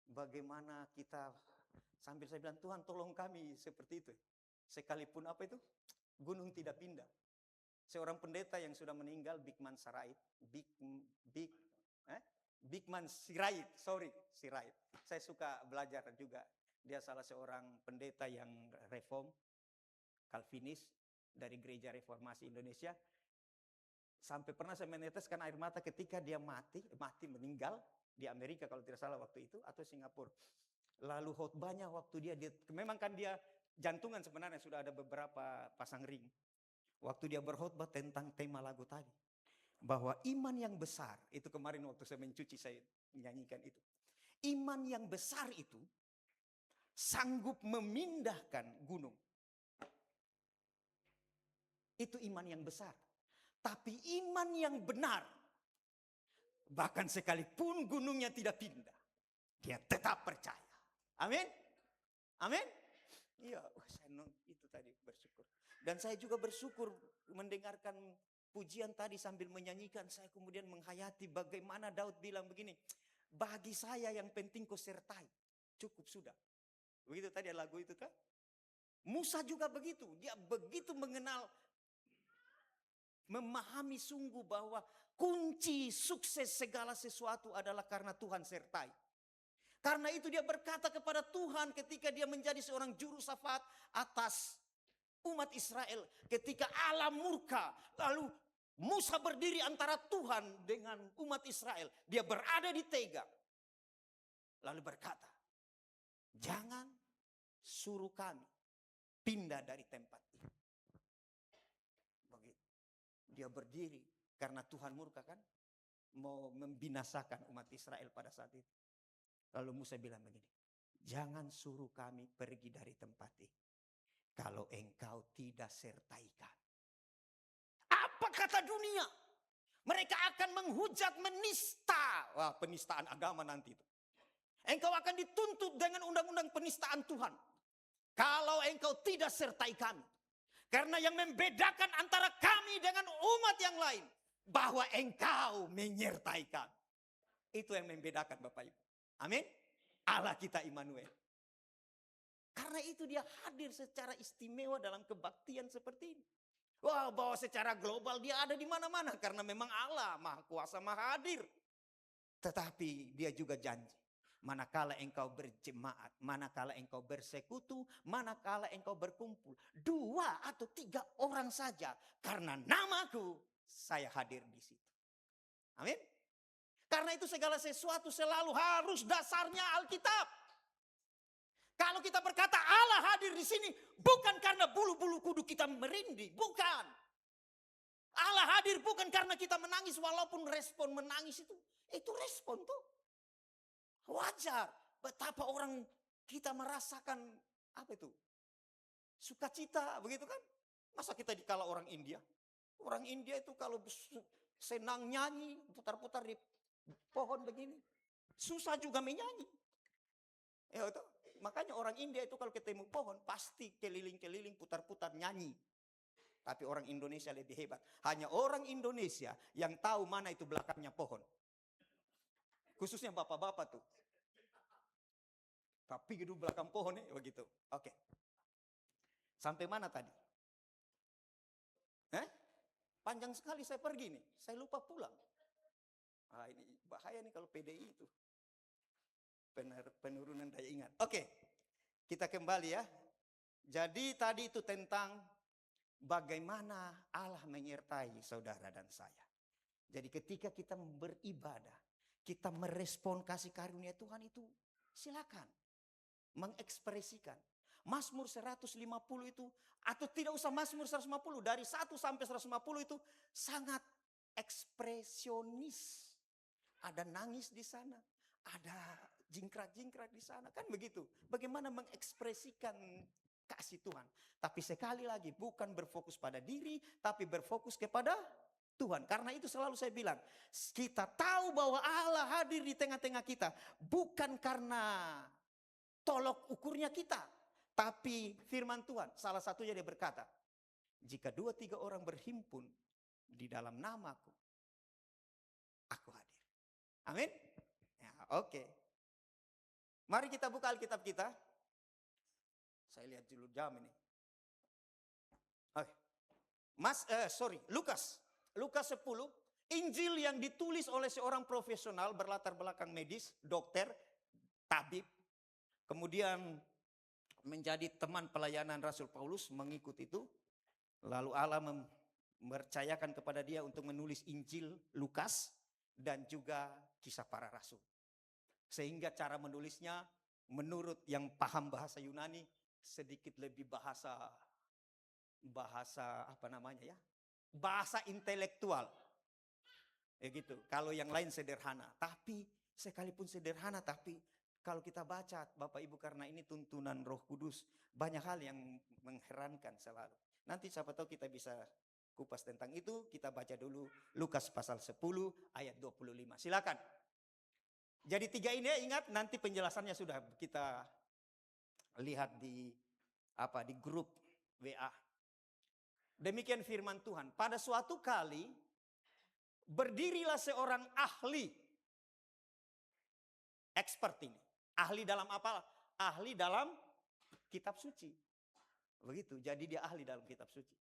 Bagaimana kita sambil saya bilang Tuhan tolong kami seperti itu. Sekalipun gunung tidak pindah. Seorang pendeta yang sudah meninggal, Bigman Sirait. Bigman Sirait, Sirait. Saya suka belajar juga. Dia salah seorang pendeta yang reform, Calvinis dari Gereja Reformasi Indonesia. Sampai pernah saya meneteskan air mata ketika dia mati meninggal di Amerika kalau tidak salah waktu itu atau Singapura. Lalu khotbahnya waktu dia memang kan dia jantungan sebenarnya sudah ada beberapa pasang ring. Waktu dia berkhotbah tentang tema lagu tadi. Bahwa iman yang besar, itu kemarin waktu saya mencuci saya menyanyikan itu. Iman yang besar itu sanggup memindahkan gunung. Itu iman yang besar. Tapi iman yang benar, bahkan sekalipun gunungnya tidak pindah, dia tetap percaya. Amin? Amin? Iya, itu tadi bersyukur. Dan saya juga bersyukur mendengarkan pujian tadi sambil menyanyikan. Saya kemudian menghayati bagaimana Daud bilang begini. Bagi saya yang penting kau sertai. Cukup sudah. Begitu tadi lagu itu kan. Musa juga begitu. Dia begitu mengenal, memahami sungguh bahwa kunci sukses segala sesuatu adalah karena Tuhan sertai. Karena itu dia berkata kepada Tuhan ketika dia menjadi seorang juru syafaat atas umat Israel. Ketika Allah murka, lalu Musa berdiri antara Tuhan dengan umat Israel. Dia berada di tega. Lalu berkata, jangan suruh kami pindah dari tempat ini. Begitu. Dia berdiri karena Tuhan murka kan. Mau membinasakan umat Israel pada saat itu. Lalu Musa bilang begini, jangan suruh kami pergi dari tempat ini. Kalau engkau tidak sertai kami. Apa kata dunia? Mereka akan menghujat, menista. Wah, penistaan agama nanti itu. Engkau akan dituntut dengan undang-undang penistaan Tuhan. Kalau engkau tidak sertai kami. Karena yang membedakan antara kami dengan umat yang lain. Bahwa engkau menyertai kami. Itu yang membedakan Bapak Ibu. Amin. Allah kita Immanuel. Karena itu dia hadir secara istimewa dalam kebaktian seperti ini. Wah, bahwa secara global dia ada di mana-mana karena memang Allah Maha Kuasa, Maha Hadir. Tetapi dia juga janji, manakala engkau berjemaat, manakala engkau bersekutu, manakala engkau berkumpul, 2 atau 3 orang saja, karena namaku saya hadir di situ. Amin. Karena itu segala sesuatu selalu harus dasarnya Alkitab. Kalau kita berkata Allah hadir di sini, bukan karena bulu-bulu kudu kita merinding, bukan. Allah hadir bukan karena kita menangis, walaupun respon menangis itu respon tuh. Wajar. Betapa orang kita merasakan apa itu? Sukacita, begitu kan? Masa kita dikala orang India? Orang India itu kalau senang nyanyi, putar-putar di pohon begini. Susah juga menyanyi. Ya, itu. Makanya orang India itu kalau ketemu pohon pasti keliling-keliling putar-putar nyanyi. Tapi orang Indonesia lebih hebat. Hanya orang Indonesia yang tahu mana itu belakangnya pohon. Khususnya bapak-bapak tuh. Tapi gitu belakang pohon begitu. Oke. Sampai mana tadi? Panjang sekali saya pergi nih. Saya lupa pulang. Ini bahaya nih kalau PDI itu. Penurunan daya ingat. Oke, kita kembali ya. Jadi tadi itu tentang bagaimana Allah menyertai saudara dan saya. Jadi ketika kita beribadah, kita merespon kasih karunia Tuhan itu, silakan mengekspresikan. Mazmur 150 itu, atau tidak usah Mazmur 150, dari 1 sampai 150 itu sangat ekspresionis. Ada nangis di sana, ada jingkrak-jingkrak di sana, kan begitu. Bagaimana mengekspresikan kasih Tuhan. Tapi sekali lagi bukan berfokus pada diri, tapi berfokus kepada Tuhan. Karena itu selalu saya bilang, kita tahu bahwa Allah hadir di tengah-tengah kita. Bukan karena tolok ukurnya kita. Tapi firman Tuhan, salah satunya dia berkata, jika 2-3 orang berhimpun di dalam namaku, aku hadir. Amin? Ya, oke. Mari kita buka Alkitab kita. Saya lihat dulu jam ini. Lukas. Lukas 10. Injil yang ditulis oleh seorang profesional berlatar belakang medis, dokter, tabib. Kemudian menjadi teman pelayanan Rasul Paulus, mengikut itu. Lalu Allah mempercayakan kepada dia untuk menulis Injil Lukas dan juga kisah para rasul. Sehingga cara menulisnya menurut yang paham bahasa Yunani sedikit lebih bahasa apa namanya ya? Bahasa intelektual. Ya gitu. Kalau yang lain sederhana, tapi sekalipun sederhana, tapi kalau kita baca Bapak Ibu, karena ini tuntunan Roh Kudus, banyak hal yang mengherankan selalu. Nanti siapa tahu kita bisa kupas tentang itu. Kita baca dulu Lukas pasal 10 ayat 25. Silakan. Jadi 3 ini ingat, nanti penjelasannya sudah kita lihat di grup WA. Demikian firman Tuhan. Pada suatu kali berdirilah seorang ahli, expert ini. Ahli dalam apa? Ahli dalam kitab suci. Begitu. Jadi dia ahli dalam kitab suci.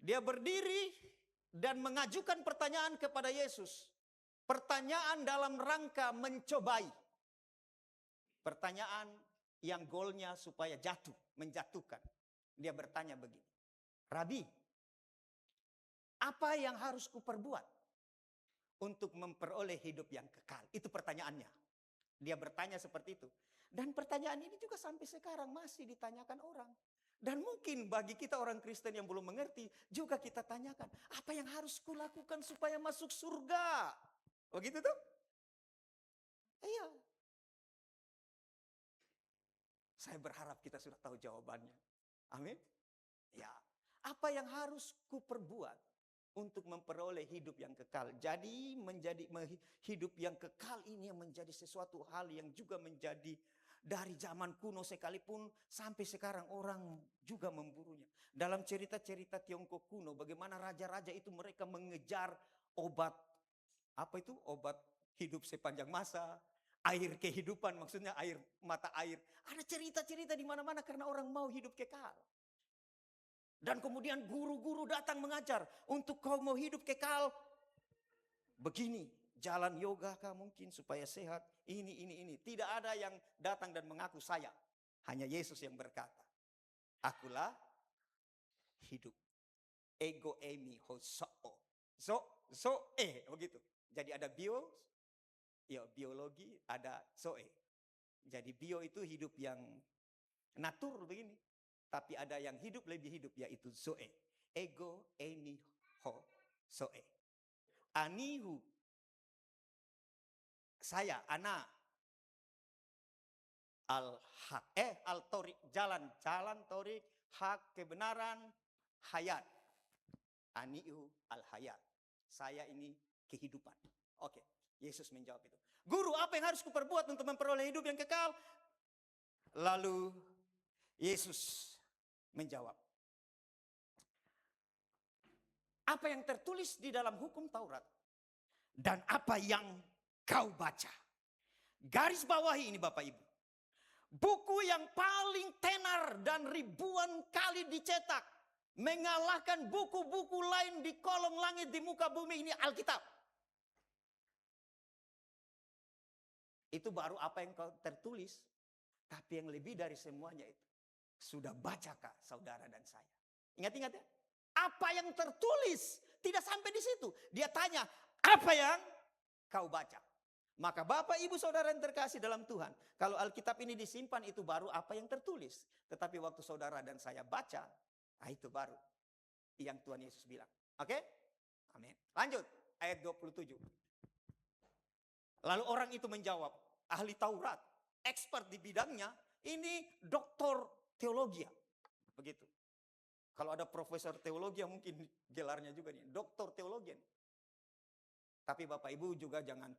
Dia berdiri dan mengajukan pertanyaan kepada Yesus. Pertanyaan dalam rangka mencobai. Pertanyaan yang goalnya supaya menjatuhkan. Dia bertanya begini. Rabi, apa yang harus kuperbuat untuk memperoleh hidup yang kekal? Itu pertanyaannya. Dia bertanya seperti itu. Dan pertanyaan ini juga sampai sekarang masih ditanyakan orang. Dan mungkin bagi kita orang Kristen yang belum mengerti, juga kita tanyakan, apa yang harus kulakukan supaya masuk surga? Begitu tuh? Iya. Saya berharap kita sudah tahu jawabannya. Amin. Ya. Apa yang harus kuperbuat untuk memperoleh hidup yang kekal? Jadi hidup yang kekal ini yang menjadi sesuatu hal yang juga menjadi dari zaman kuno sekalipun sampai sekarang orang juga memburunya. Dalam cerita-cerita Tiongkok kuno, bagaimana raja-raja itu mereka mengejar obat hidup sepanjang masa, air kehidupan, maksudnya air, mata air. Ada cerita-cerita di mana-mana karena orang mau hidup kekal. Dan kemudian guru-guru datang mengajar, untuk kau mau hidup kekal, begini, jalan yoga kah mungkin supaya sehat, ini. Tidak ada yang datang dan mengaku saya. Hanya Yesus yang berkata, akulah hidup. Ego emi ho so. Begitu. Jadi ada biologi, ada zoe. Jadi bio itu hidup yang natur begini. Tapi ada yang hidup lebih hidup, yaitu zoe. Ego emi ho zoe. Anihu, saya, ana. Al-haq, al-torik, jalan, torik, hak, kebenaran, hayat. Anihu al-hayat. Saya ini kehidupan. Oke, Yesus menjawab itu. Guru, apa yang harus kuperbuat untuk memperoleh hidup yang kekal? Lalu Yesus menjawab, apa yang tertulis di dalam hukum Taurat dan apa yang kau baca. Garis bawahi ini Bapak Ibu. Buku yang paling tenar dan ribuan kali dicetak, mengalahkan buku-buku lain di kolong langit di muka bumi ini, Alkitab. Itu baru apa yang kau tertulis. Tapi yang lebih dari semuanya itu, sudah bacakah saudara dan saya? Ingat-ingat ya. Apa yang tertulis, tidak sampai di situ. Dia tanya, apa yang kau baca? Maka Bapak Ibu Saudara yang terkasih dalam Tuhan, kalau Alkitab ini disimpan itu baru apa yang tertulis. Tetapi waktu saudara dan saya baca, itu baru yang Tuhan Yesus bilang. Oke? Amin. Lanjut, ayat 27. Lalu orang itu menjawab, ahli Taurat, expert di bidangnya, ini doktor teologi. Begitu. Kalau ada profesor teologi mungkin gelarnya juga nih, doktor teologi. Tapi Bapak Ibu juga jangan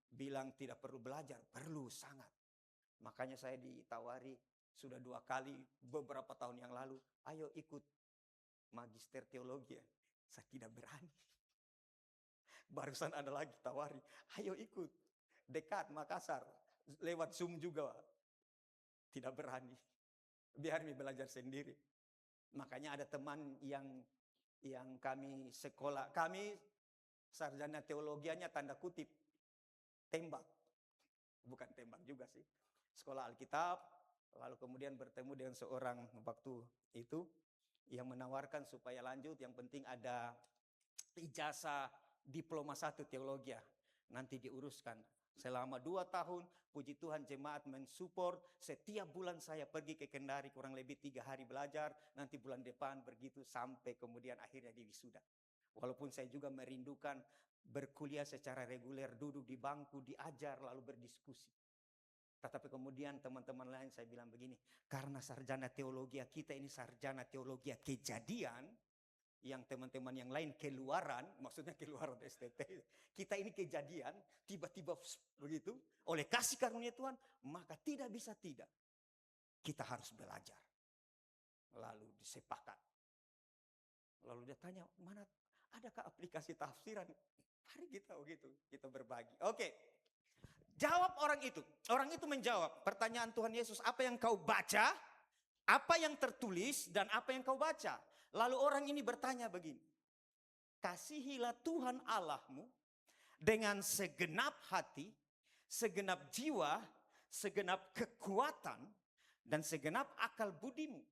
bilang tidak perlu belajar, perlu sangat. Makanya saya ditawari sudah 2 kali beberapa tahun yang lalu, ayo ikut magister teologi. Saya tidak berani. Barusan ada lagi tawari, ayo ikut dekat Makassar, lewat Zoom juga. Tidak berani. Biar belajar sendiri. Makanya ada teman yang kami sekolah, kami sarjana teologianya tanda kutip tembak. Bukan tembak juga sih. Sekolah Alkitab, lalu kemudian bertemu dengan seorang waktu itu yang menawarkan supaya lanjut, yang penting ada ijazah diploma 1 teologi. Nanti diuruskan. Selama 2 tahun, puji Tuhan jemaat mensupport. Setiap bulan saya pergi ke Kendari, kurang lebih 3 hari belajar. Nanti bulan depan begitu sampai kemudian akhirnya di wisuda. Walaupun saya juga merindukan berkuliah secara reguler, duduk di bangku, diajar, lalu berdiskusi. Tetapi kemudian teman-teman lain saya bilang begini, karena sarjana teologi kita ini sarjana teologi kejadian, yang teman-teman yang lain keluaran, maksudnya keluaran STT, kita ini kejadian, tiba-tiba begitu, oleh kasih karunia Tuhan, maka tidak bisa tidak. Kita harus belajar. Lalu disepakat. Lalu dia tanya, mana adakah aplikasi tafsiran? Hari kita begitu, kita berbagi. Oke, jawab orang itu. Orang itu menjawab pertanyaan Tuhan Yesus, apa yang kau baca, apa yang tertulis, dan apa yang kau baca. Lalu orang ini bertanya begini, kasihilah Tuhan Allahmu dengan segenap hati, segenap jiwa, segenap kekuatan, dan segenap akal budimu.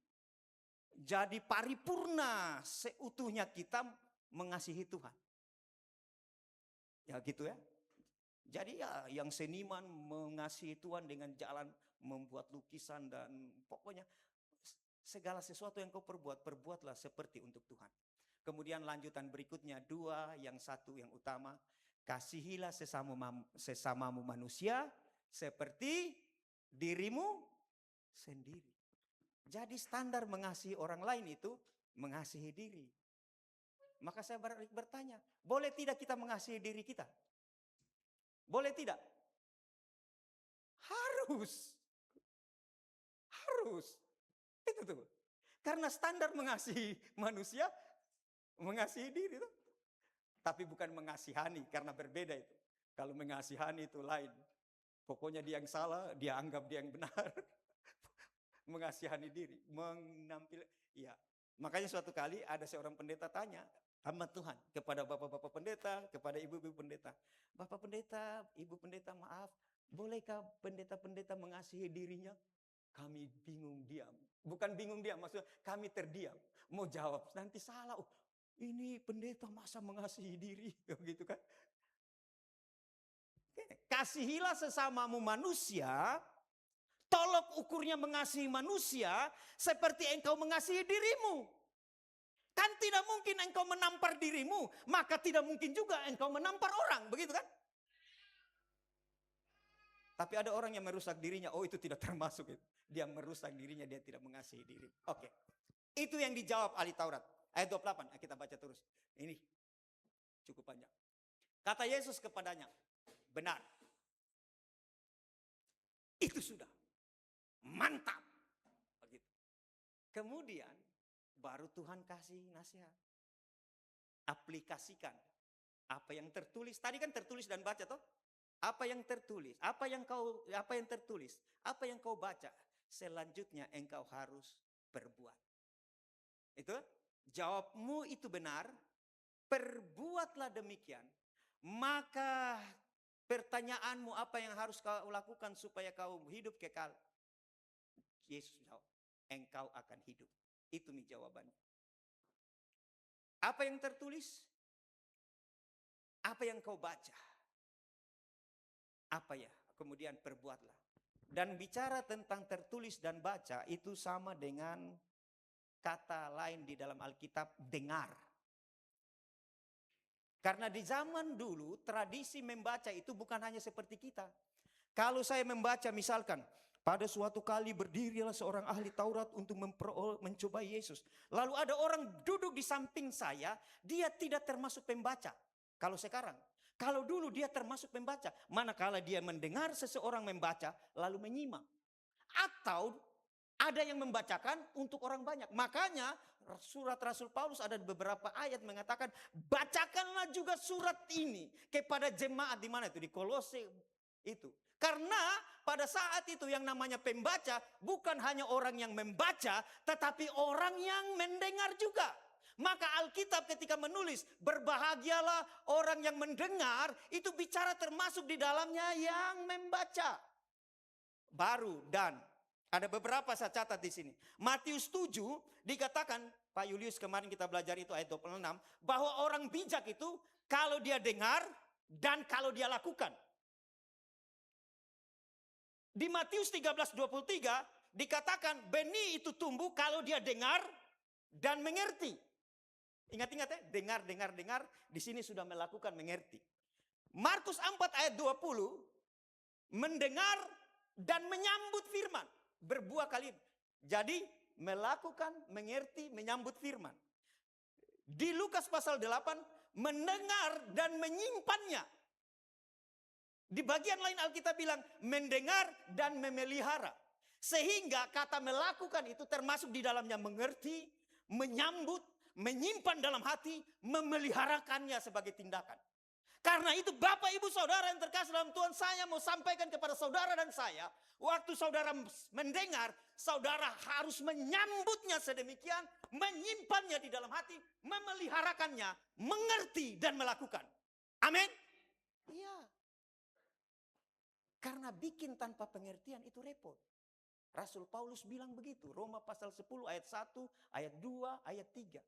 Jadi paripurna seutuhnya kita mengasihi Tuhan. Ya gitu ya. Jadi ya yang seniman mengasihi Tuhan dengan jalan membuat lukisan dan pokoknya segala sesuatu yang kau perbuatlah seperti untuk Tuhan. Kemudian lanjutan berikutnya 2, yang 1 yang utama. Kasihilah sesamamu manusia seperti dirimu sendiri. Jadi standar mengasihi orang lain itu mengasihi diri. Maka saya bertanya, boleh tidak kita mengasihi diri kita? Boleh tidak? Harus. Itu tuh. Karena standar mengasihi manusia, mengasihi diri tuh. Tapi bukan mengasihani, karena berbeda itu. Kalau mengasihani itu lain. Pokoknya dia yang salah, dia anggap dia yang benar. Mengasihani diri, menampil. Ya, makanya suatu kali ada seorang pendeta tanya sama Tuhan kepada bapak-bapak pendeta, kepada ibu-ibu pendeta. Bapak pendeta, ibu pendeta, maaf, bolehkah pendeta-pendeta mengasihi dirinya? Kami bingung diam. Bukan bingung diam, maksudnya kami terdiam. Mau jawab, nanti salah. Oh, ini pendeta masa mengasihi diri, gitu kan? Kasihilah sesamamu manusia. Tolok ukurnya mengasihi manusia seperti engkau mengasihi dirimu. Kan tidak mungkin engkau menampar dirimu, maka tidak mungkin juga engkau menampar orang, begitu kan? Tapi ada orang yang merusak dirinya, oh itu tidak termasuk itu. Dia merusak dirinya, dia tidak mengasihi diri. Oke. Itu yang dijawab ahli Taurat. Ayat 28, kita baca terus. Ini cukup panjang. Kata Yesus kepadanya, benar. Itu sudah. Mantap. Begitu. Kemudian baru Tuhan kasih nasihat. Aplikasikan apa yang tertulis. Tadi kan tertulis dan baca toh? Apa yang tertulis? Apa yang tertulis? Apa yang kau baca? Selanjutnya engkau harus berbuat. Itu jawabmu itu benar. Perbuatlah demikian. Maka pertanyaanmu apa yang harus kau lakukan supaya kau hidup kekal? Yesus jawab, engkau akan hidup. Itu nih jawabannya. Apa yang tertulis? Apa yang kau baca? Apa ya? Kemudian perbuatlah. Dan bicara tentang tertulis dan baca itu sama dengan kata lain di dalam Alkitab, dengar. Karena di zaman dulu tradisi membaca itu bukan hanya seperti kita. Kalau saya membaca misalkan, pada suatu kali berdirilah seorang ahli Taurat untuk mencoba Yesus. Lalu ada orang duduk di samping saya, dia tidak termasuk pembaca. Kalau sekarang, kalau dulu dia termasuk pembaca. Manakala dia mendengar seseorang membaca, lalu menyimak. Atau ada yang membacakan untuk orang banyak. Makanya surat Rasul Paulus ada beberapa ayat mengatakan, bacakanlah juga surat ini kepada jemaat di mana itu, di Kolose itu. Karena pada saat itu yang namanya pembaca bukan hanya orang yang membaca, tetapi orang yang mendengar juga. Maka Alkitab ketika menulis, berbahagialah orang yang mendengar, itu bicara termasuk di dalamnya yang membaca. Baru dan ada beberapa saya catat di sini. Matius 7 dikatakan, Pak Julius kemarin kita belajar itu ayat 26, bahwa orang bijak itu kalau dia dengar dan kalau dia lakukan. Di Matius 13:23 dikatakan benih itu tumbuh kalau dia dengar dan mengerti. Ingat-ingat ya, dengar. Di sini sudah melakukan mengerti. Markus 4 ayat 20, mendengar dan menyambut firman. Berbuah kali. Jadi melakukan, mengerti, menyambut firman. Di Lukas pasal 8, mendengar dan menyimpannya. Di bagian lain Alkitab bilang mendengar dan memelihara. Sehingga kata melakukan itu termasuk di dalamnya mengerti, menyambut, menyimpan dalam hati, memeliharakannya sebagai tindakan. Karena itu Bapak Ibu Saudara yang terkasih dalam Tuhan, saya mau sampaikan kepada saudara dan saya, waktu saudara mendengar, saudara harus menyambutnya sedemikian, menyimpannya di dalam hati, memeliharakannya, mengerti dan melakukan. Amin. Iya. Karena bikin tanpa pengertian itu repot. Rasul Paulus bilang begitu. Roma pasal 10 ayat 1, ayat 2, ayat 3.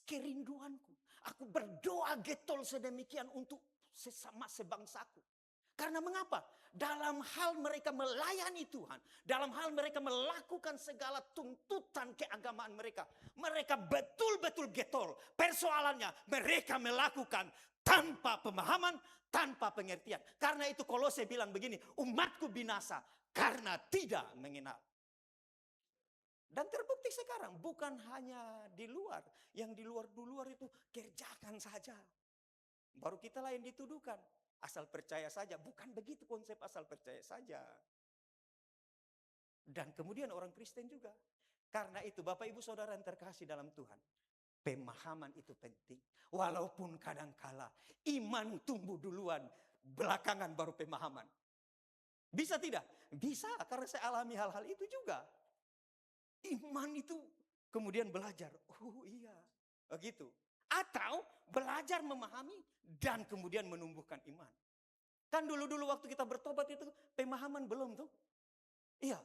Kerinduanku. Aku berdoa getol sedemikian untuk sesama sebangsaku. Karena mengapa? Dalam hal mereka melayani Tuhan. Dalam hal mereka melakukan segala tuntutan keagamaan mereka. Mereka betul-betul getol. Persoalannya mereka melakukan tanpa pemahaman, tanpa pengertian. Karena itu Kolose bilang begini, umatku binasa karena tidak mengenal. Dan terbukti sekarang bukan hanya di luar. Yang di luar itu kerjakan saja. Baru kita lah yang dituduhkan. Asal percaya saja. Bukan begitu konsep asal percaya saja. Dan kemudian orang Kristen juga. Karena itu Bapak Ibu Saudara yang terkasih dalam Tuhan. Pemahaman itu penting. Walaupun kadangkala iman tumbuh duluan belakangan baru pemahaman. Bisa tidak? Bisa, karena saya alami hal-hal itu juga. Iman itu kemudian belajar. Oh iya, begitu. Atau belajar memahami dan kemudian menumbuhkan iman. Kan dulu-dulu waktu kita bertobat itu pemahaman belum tuh. Iya,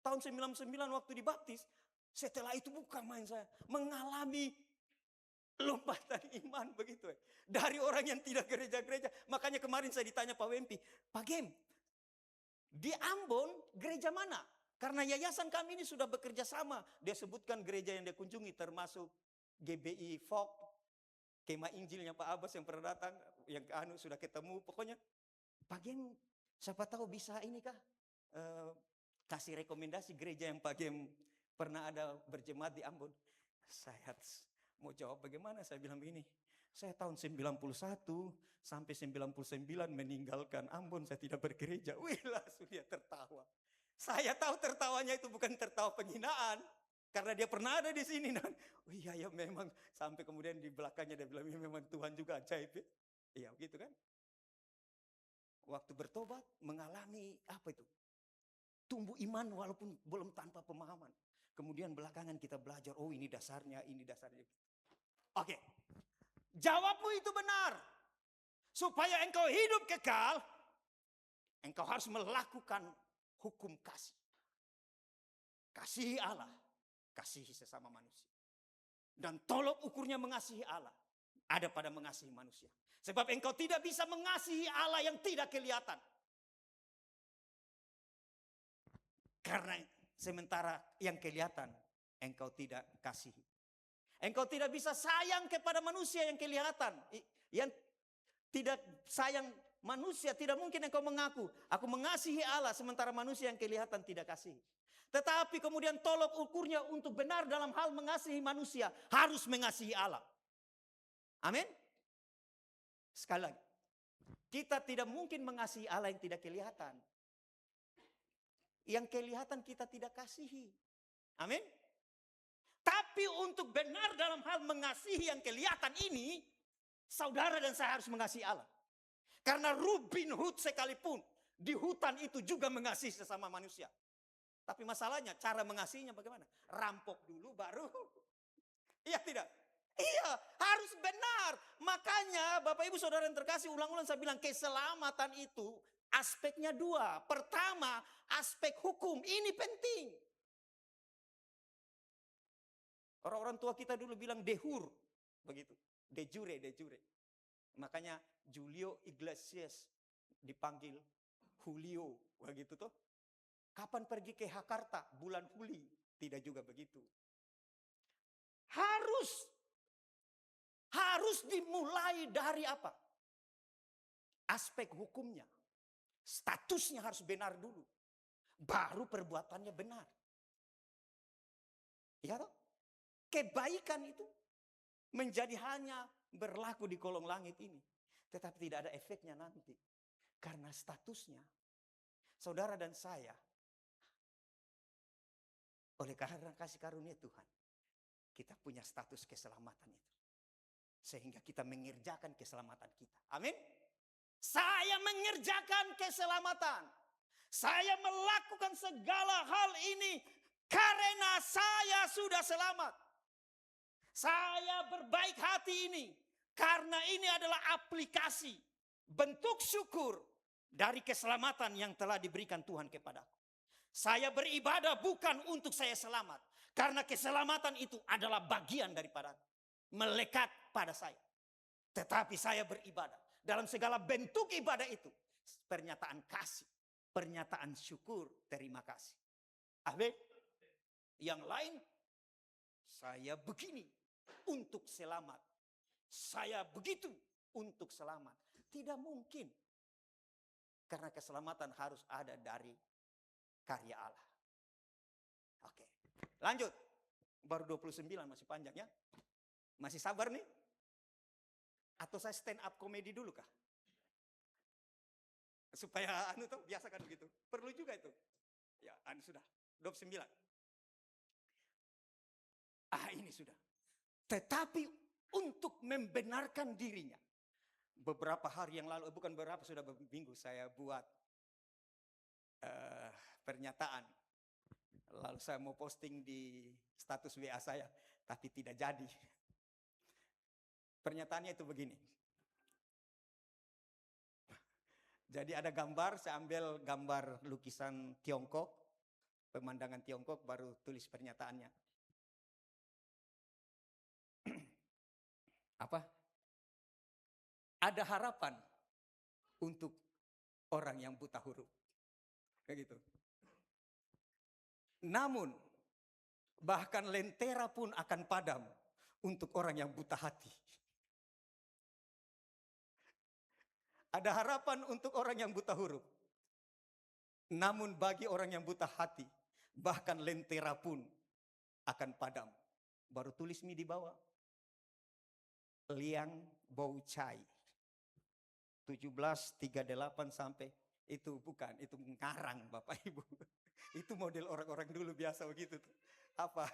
tahun 99 waktu dibaptis, setelah itu bukan main saya. Mengalami lompatan iman begitu. Dari orang yang tidak gereja-gereja. Makanya kemarin saya ditanya Pak Wempi, Pak Gem, di Ambon gereja mana? Karena yayasan kami ini sudah bekerja sama. Dia sebutkan gereja yang dia kunjungi termasuk GBI Fok, Kemah Injilnya Pak Abbas yang pernah datang, yang ke Anu sudah ketemu. Pokoknya Pak Gem, siapa tahu bisa ini kah? Kasih rekomendasi gereja yang Pak Gem pernah ada berjemaat di Ambon. Saya mau jawab bagaimana? Saya bilang begini, saya tahun 91 sampai 99 meninggalkan Ambon, saya tidak bergereja. Wih, langsung dia tertawa. Saya tahu tertawanya itu bukan tertawa penghinaan, karena dia pernah ada di sini. Dan, oh iya ya memang, sampai kemudian di belakangnya dia bilang, memang Tuhan juga ajaib. Iya begitu kan? Waktu bertobat mengalami apa itu? Tumbuh iman walaupun belum tanpa pemahaman. Kemudian belakangan kita belajar, oh ini dasarnya, ini dasarnya. Oke, jawabmu itu benar. Supaya engkau hidup kekal, engkau harus melakukan hukum kasih. Kasihi Allah, kasihi sesama manusia. Dan tolok ukurnya mengasihi Allah ada pada mengasihi manusia. Sebab engkau tidak bisa mengasihi Allah yang tidak kelihatan. Karena sementara yang kelihatan engkau tidak kasihi. Engkau tidak bisa sayang kepada manusia yang kelihatan. Yang tidak sayang manusia, tidak mungkin engkau mengaku, aku mengasihi Allah, sementara manusia yang kelihatan tidak kasih. Tetapi kemudian tolok ukurnya untuk benar dalam hal mengasihi manusia, harus mengasihi Allah. Amin. Sekali lagi, kita tidak mungkin mengasihi Allah yang tidak kelihatan. Yang kelihatan kita tidak kasihi. Amin. Tapi untuk benar dalam hal mengasihi yang kelihatan ini, saudara dan saya harus mengasihi Allah. Karena Robin Hood sekalipun di hutan itu juga mengasihi sesama manusia. Tapi masalahnya cara mengasihinya bagaimana? Rampok dulu baru. Iya tidak? Iya, harus benar. Makanya Bapak Ibu Saudara yang terkasih, ulang-ulang saya bilang keselamatan itu aspeknya dua. Pertama, aspek hukum. Ini penting. Orang-orang tua kita dulu bilang dehur. Begitu. De jure, de jure. Makanya Julio Iglesias dipanggil Julio. Begitu toh. Kapan pergi ke Jakarta? Bulan Juli. Tidak juga begitu. Harus dimulai dari apa? Aspek hukumnya. Statusnya harus benar dulu. Baru perbuatannya benar. Ya toh? Kebaikan itu menjadi hanya berlaku di kolong langit ini. Tetapi tidak ada efeknya nanti. Karena statusnya, saudara dan saya, oleh karena kasih karunia Tuhan, kita punya status keselamatan itu. Sehingga kita mengerjakan keselamatan kita. Amin. Saya mengerjakan keselamatan. Saya melakukan segala hal ini karena saya sudah selamat. Saya berbaik hati ini karena ini adalah aplikasi bentuk syukur dari keselamatan yang telah diberikan Tuhan kepadaku. Saya beribadah bukan untuk saya selamat, karena keselamatan itu adalah bagian daripada melekat pada saya. Tetapi saya beribadah dalam segala bentuk ibadah itu, pernyataan kasih, pernyataan syukur, terima kasih. Amin. Yang lain, saya begini untuk selamat. Saya begitu untuk selamat. Tidak mungkin. Karena keselamatan harus ada dari karya Allah. Oke, lanjut. Baru 29, masih panjang ya. Masih sabar nih? Atau saya stand up komedi dulu kah? Supaya anu tuh biasa kan begitu. Perlu juga itu. Ya, anu sudah. 29. Ini sudah. Tetapi untuk membenarkan dirinya, beberapa hari yang lalu, bukan beberapa, sudah minggu saya buat pernyataan. Lalu saya mau posting di status WA saya, tapi tidak jadi. Pernyataannya itu begini. Jadi ada gambar, saya ambil gambar lukisan Tiongkok, pemandangan Tiongkok, baru tulis pernyataannya. Apa? Ada harapan untuk orang yang buta huruf. Kayak gitu. Namun, bahkan lentera pun akan padam untuk orang yang buta hati. Ada harapan untuk orang yang buta huruf. Namun bagi orang yang buta hati, bahkan lentera pun akan padam. Baru tulis di bawah. Liang Bouchai. 1738 sampai, itu bukan, itu ngarang Bapak Ibu. Itu model orang-orang dulu biasa begitu tuh. Apa?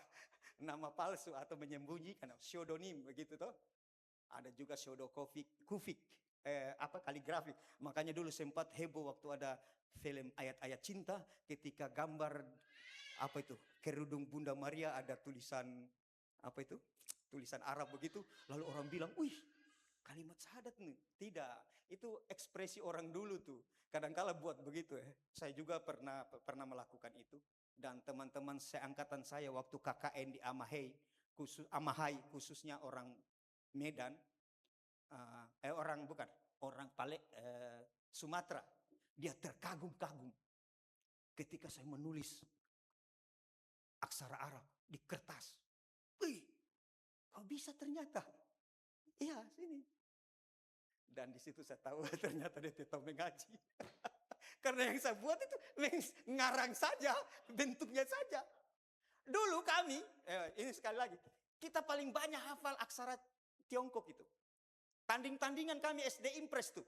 Nama palsu atau menyembunyikan, pseudonym begitu toh. Ada juga pseudokufik, kaligrafi. Makanya dulu sempat heboh waktu ada film ayat-ayat cinta, ketika gambar apa itu, kerudung Bunda Maria ada tulisan apa itu? Tulisan Arab begitu, lalu orang bilang, "Wih, kalimat syahadat nih." Tidak, itu ekspresi orang dulu tuh. Kadang-kala buat begitu ya. Saya juga pernah melakukan itu, dan teman-teman seangkatan saya waktu KKN di Amahai, khususnya orang Medan, orang Sumatera, dia terkagum-kagum ketika saya menulis aksara Arab di kertas. Wih, kok bisa ternyata? Iya, sini. Dan di situ saya tahu ternyata dia tidak mengaji. Karena yang saya buat itu ngarang saja, bentuknya saja. Dulu kami, ini sekali lagi, kita paling banyak hafal aksara Tiongkok itu. Tanding-tandingan kami SD Impres tuh.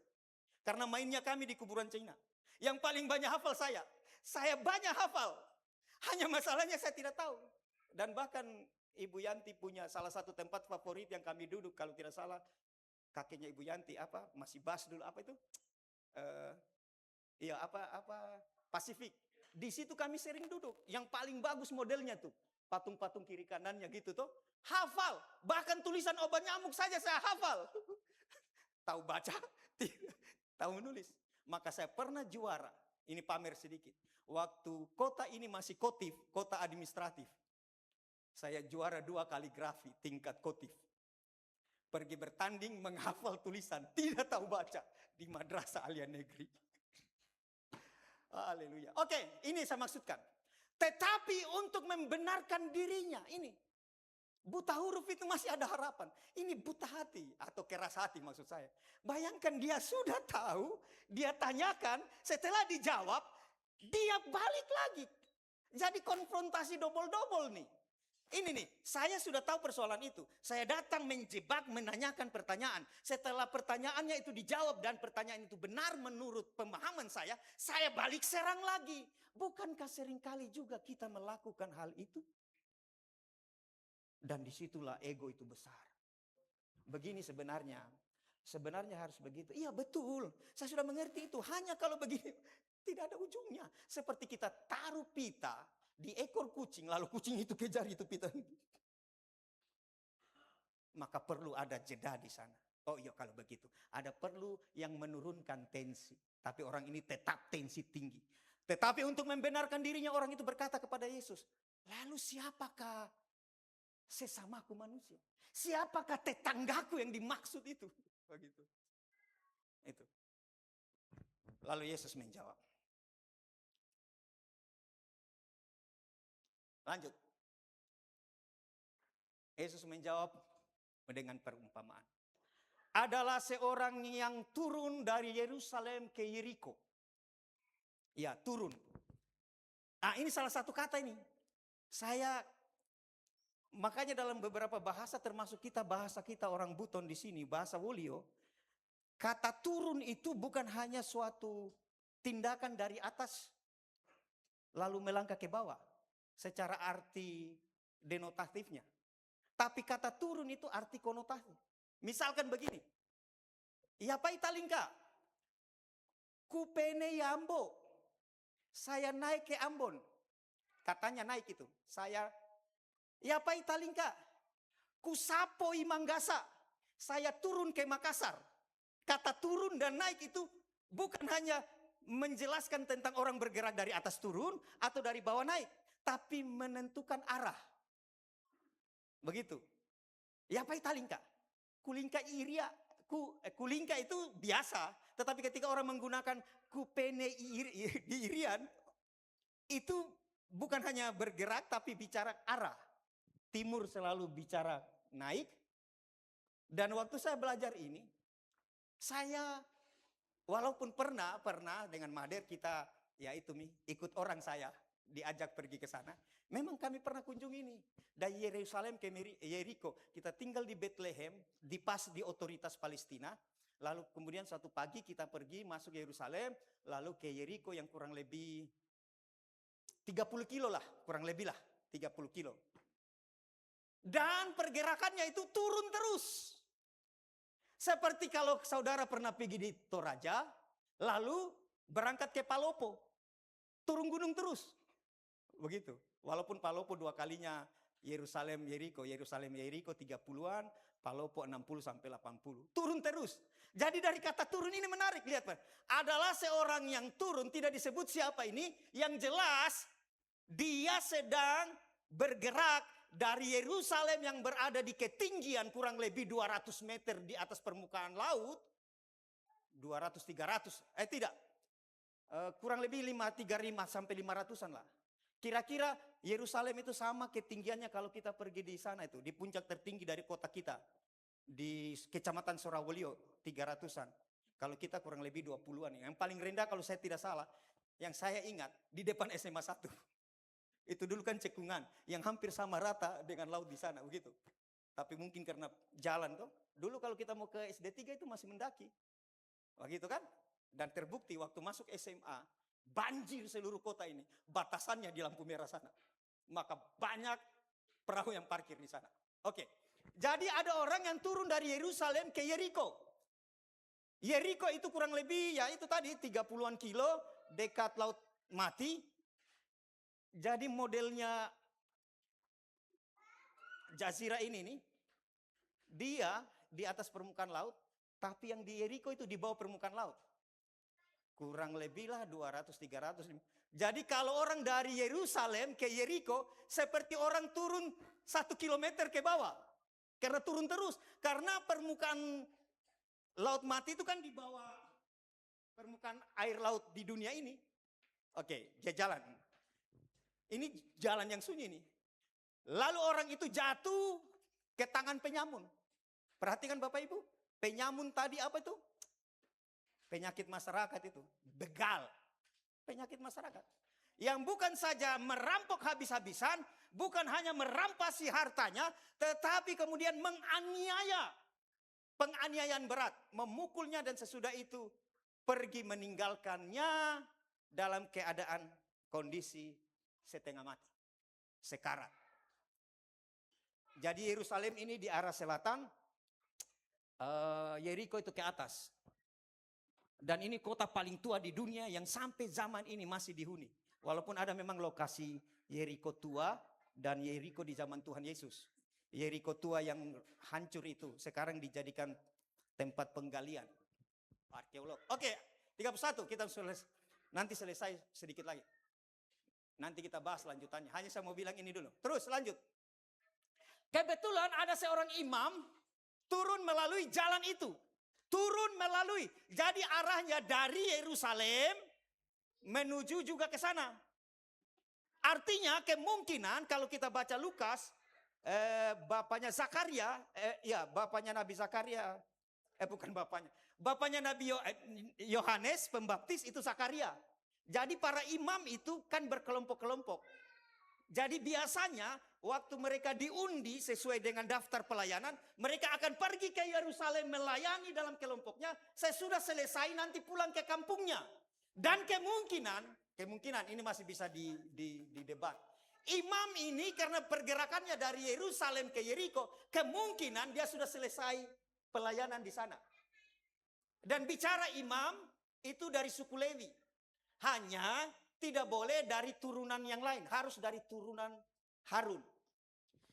Karena mainnya kami di kuburan Cina. Yang paling banyak hafal saya. Saya banyak hafal. Hanya masalahnya saya tidak tahu. Dan bahkan Ibu Yanti punya salah satu tempat favorit yang kami duduk, kalau tidak salah kakeknya Ibu Yanti masih bas dulu itu? Pasifik. Di situ kami sering duduk. Yang paling bagus modelnya tuh. Patung-patung kiri kanannya gitu tuh. Hafal. Bahkan tulisan obat nyamuk saja saya hafal. Tahu baca, tahu menulis. Maka saya pernah juara. Ini pamer sedikit. Waktu kota ini masih kotif, kota administratif. Saya juara 2 kaligrafi tingkat kotif. Pergi bertanding menghafal tulisan, tidak tahu baca di Madrasah Alia Negeri. Haleluya. Oke, ini saya maksudkan. Tetapi untuk membenarkan dirinya, ini buta huruf itu masih ada harapan. Ini buta hati atau keras hati maksud saya. Bayangkan dia sudah tahu, dia tanyakan, setelah dijawab, dia balik lagi. Jadi konfrontasi double-double nih. Ini nih, saya sudah tahu persoalan itu. Saya datang menjebak, menanyakan pertanyaan. Setelah pertanyaannya itu dijawab dan pertanyaan itu benar menurut pemahaman saya balik serang lagi. Bukankah seringkali juga kita melakukan hal itu? Dan disitulah ego itu besar. Begini sebenarnya harus begitu. Iya betul, saya sudah mengerti itu. Hanya kalau begini, tidak ada ujungnya. Seperti kita taruh pita di ekor kucing, lalu kucing itu kejar itu pita. Maka perlu ada jeda di sana. Oh iya kalau begitu. Ada perlu yang menurunkan tensi. Tapi orang ini tetap tensi tinggi. Tetapi untuk membenarkan dirinya orang itu berkata kepada Yesus, lalu siapakah sesamaku manusia? Siapakah tetanggaku yang dimaksud itu? Begitu. Itu. Lalu Yesus menjawab. Lanjut. Yesus menjawab dengan perumpamaan. Adalah seorang yang turun dari Yerusalem ke Yeriko. Ya, turun. Nah, ini salah satu kata ini. Makanya dalam beberapa bahasa termasuk bahasa kita orang Buton di sini, bahasa Wolio, kata turun itu bukan hanya suatu tindakan dari atas lalu melangkah ke bawah secara arti denotatifnya. Tapi kata turun itu arti konotatif. Misalkan begini. Yapa italingka. Kupene Yambo. Saya naik ke Ambon. Katanya naik itu. Saya, yapa italingka. Kusapo Manggasa. Saya turun ke Makassar. Kata turun dan naik itu bukan hanya menjelaskan tentang orang bergerak dari atas turun atau dari bawah naik. Tapi menentukan arah. Begitu. Yapa italingka. Kulingka iria. Kulingka itu biasa. Tetapi ketika orang menggunakan kupene irian. Itu bukan hanya bergerak tapi bicara arah. Timur selalu bicara naik. Dan waktu saya belajar ini, saya walaupun pernah dengan Mader kita ya itu ikut orang saya diajak pergi ke sana. Memang kami pernah kunjungi ini dari Yerusalem ke Yeriko. Kita tinggal di Bethlehem, di otoritas Palestina. Lalu kemudian suatu pagi kita pergi masuk Yerusalem, lalu ke Yeriko yang kurang lebih 30 kilo lah, kurang lebih lah 30 kilo. Dan pergerakannya itu turun terus. Seperti kalau saudara pernah pergi di Toraja, lalu berangkat ke Palopo. Turun gunung terus. Begitu. Walaupun Palopo 2 kalinya Yerusalem Yeriko 30-an, Palopo 60 sampai 80. Turun terus. Jadi dari kata turun ini menarik, lihat Pak. Adalah seorang yang turun, tidak disebut siapa ini, yang jelas dia sedang bergerak dari Yerusalem yang berada di ketinggian kurang lebih 200 meter di atas permukaan laut. 200-300, tidak. Kurang lebih 35 sampai 500-an lah. Kira-kira Yerusalem itu sama ketinggiannya kalau kita pergi di sana itu. Di puncak tertinggi dari kota kita. Di kecamatan Sorawolio 300-an. Kalau kita kurang lebih 20-an. Yang paling rendah kalau saya tidak salah. Yang saya ingat di depan SMA 1. Itu dulu kan cekungan yang hampir sama rata dengan laut di sana begitu. Tapi mungkin karena jalan tuh. Dulu kalau kita mau ke SD 3 itu masih mendaki. Begitu kan? Dan terbukti waktu masuk SMA banjir seluruh kota ini. Batasannya di lampu merah sana. Maka banyak perahu yang parkir di sana. Oke. Jadi ada orang yang turun dari Yerusalem ke Yeriko. Yeriko itu kurang lebih ya itu tadi 30-an kilo dekat Laut Mati. Jadi modelnya Jazirah ini nih, dia di atas permukaan laut, tapi yang di Yeriko itu di bawah permukaan laut. Kurang lebih lah 200-300. Jadi kalau orang dari Yerusalem ke Yeriko, seperti orang turun 1 kilometer ke bawah. Karena turun terus. Karena permukaan Laut Mati itu kan di bawah permukaan air laut di dunia ini. Oke, dia jalan. Ini jalan yang sunyi nih. Lalu orang itu jatuh ke tangan penyamun. Perhatikan Bapak Ibu. Penyamun tadi apa itu? Penyakit masyarakat itu. Begal. Penyakit masyarakat. Yang bukan saja merampok habis-habisan. Bukan hanya merampasi hartanya. Tetapi kemudian menganiaya. Penganiayaan berat. Memukulnya dan sesudah itu pergi meninggalkannya dalam keadaan kondisi setengah mati. Sekarat. Jadi Yerusalem ini di arah selatan. Yeriko itu ke atas. Dan ini kota paling tua di dunia yang sampai zaman ini masih dihuni. Walaupun ada memang lokasi Yeriko tua dan Yeriko di zaman Tuhan Yesus. Yeriko tua yang hancur itu sekarang dijadikan tempat penggalian arkeolog. Oke, 31 kita nanti selesai sedikit lagi. Nanti kita bahas lanjutannya. Hanya saya mau bilang ini dulu. Terus lanjut. Kebetulan ada seorang imam turun melalui jalan itu. Turun melalui. Jadi arahnya dari Yerusalem menuju juga ke sana. Artinya kemungkinan kalau kita baca Lukas, bapaknya Zakaria, bapaknya Nabi Zakaria, bukan bapaknya. Bapaknya Nabi Yohanes Pembaptis itu Zakaria. Jadi para imam itu kan berkelompok-kelompok. Jadi biasanya waktu mereka diundi sesuai dengan daftar pelayanan, mereka akan pergi ke Yerusalem melayani dalam kelompoknya. Sesudah selesai nanti pulang ke kampungnya. Dan kemungkinan ini masih bisa didebat. Imam ini karena pergerakannya dari Yerusalem ke Yeriko, kemungkinan dia sudah selesai pelayanan di sana. Dan bicara imam itu dari suku Lewi. Hanya tidak boleh dari turunan yang lain. Harus dari turunan Harun.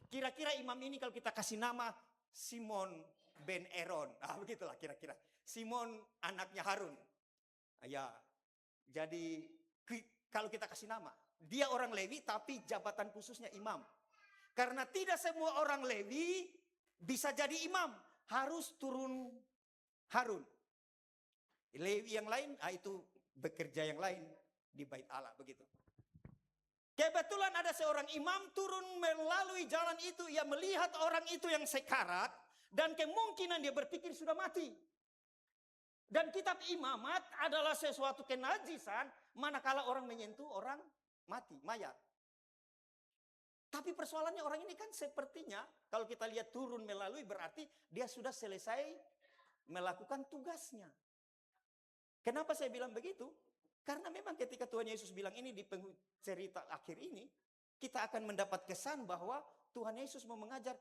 Kira-kira imam ini kalau kita kasih nama Simon ben Aaron. Begitulah kira-kira. Simon anaknya Harun. Ya, jadi kalau kita kasih nama. Dia orang Lewi tapi jabatan khususnya imam. Karena tidak semua orang Lewi bisa jadi imam. Harus turun Harun. Lewi yang lain, itu bekerja yang lain di bait Allah. Begitu. Kebetulan ada seorang imam turun melalui jalan itu. Ia melihat orang itu yang sekarat. Dan kemungkinan dia berpikir sudah mati. Dan kitab imamat adalah sesuatu kenajisan. Manakala orang menyentuh orang mati, mayat. Tapi persoalannya orang ini kan sepertinya. Kalau kita lihat turun melalui berarti dia sudah selesai melakukan tugasnya. Kenapa saya bilang begitu? Karena memang ketika Tuhan Yesus bilang ini di cerita akhir ini, kita akan mendapat kesan bahwa Tuhan Yesus mau mengajar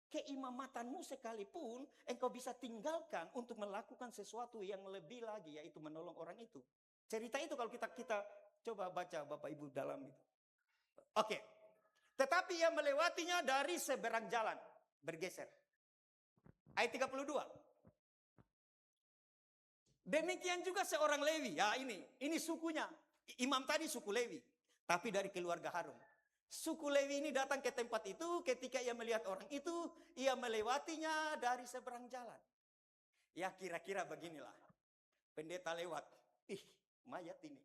keimamatanmu sekalipun engkau bisa tinggalkan untuk melakukan sesuatu yang lebih lagi, yaitu menolong orang itu. Cerita itu kalau kita coba baca Bapak Ibu dalam itu. Oke. Tetapi ia melewatinya dari seberang jalan, bergeser. Ayat 32. Demikian juga seorang Lewi. Ya ini sukunya. Imam tadi suku Lewi. Tapi dari keluarga Harun. Suku Lewi ini datang ke tempat itu. Ketika ia melihat orang itu. Ia melewatinya dari seberang jalan. Ya kira-kira beginilah. Pendeta lewat. Mayat ini.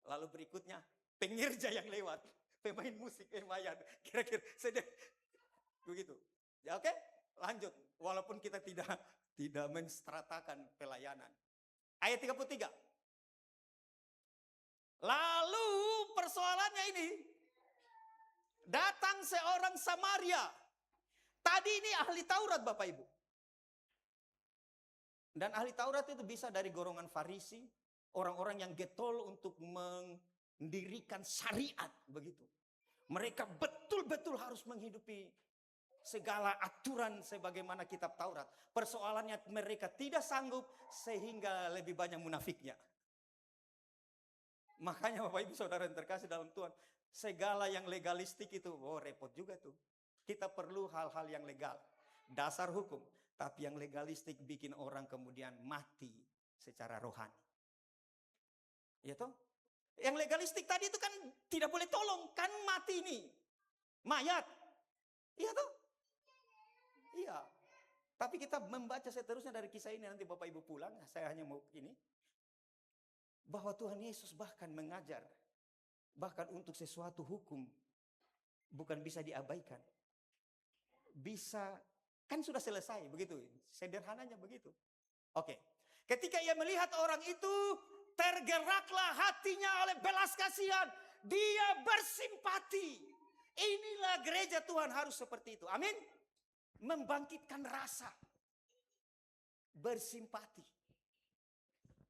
Lalu berikutnya. Pengerja yang lewat. Pemain musik mayat. Kira-kira sedih. Begitu. Ya oke. Lanjut. Walaupun kita tidak menstratakan pelayanan. Ayat 33. Lalu persoalannya ini. Datang seorang Samaria. Tadi ini ahli Taurat Bapak Ibu. Dan ahli Taurat itu bisa dari golongan Farisi. Orang-orang yang getol untuk mendirikan syariat. Begitu. Mereka betul-betul harus menghidupi segala aturan sebagaimana kitab Taurat. Persoalannya mereka tidak sanggup sehingga lebih banyak munafiknya. Makanya Bapak Ibu Saudara yang terkasih dalam Tuhan, segala yang legalistik itu, repot juga tuh. Kita perlu hal-hal yang legal, dasar hukum. Tapi yang legalistik bikin orang kemudian mati secara rohani. Ya toh? Yang legalistik tadi itu kan tidak boleh tolong, kan mati nih. Mayat. Iya toh? Iya. Tapi kita membaca seterusnya dari kisah ini, nanti Bapak Ibu pulang, saya hanya mau ini. Bahwa Tuhan Yesus bahkan mengajar, bahkan untuk sesuatu hukum, bukan bisa diabaikan. Bisa, kan sudah selesai, begitu. Sederhananya begitu. Oke. Ketika ia melihat orang itu, tergeraklah hatinya oleh belas kasihan. Dia bersimpati. Inilah gereja Tuhan harus seperti itu. Amin. Membangkitkan rasa bersimpati.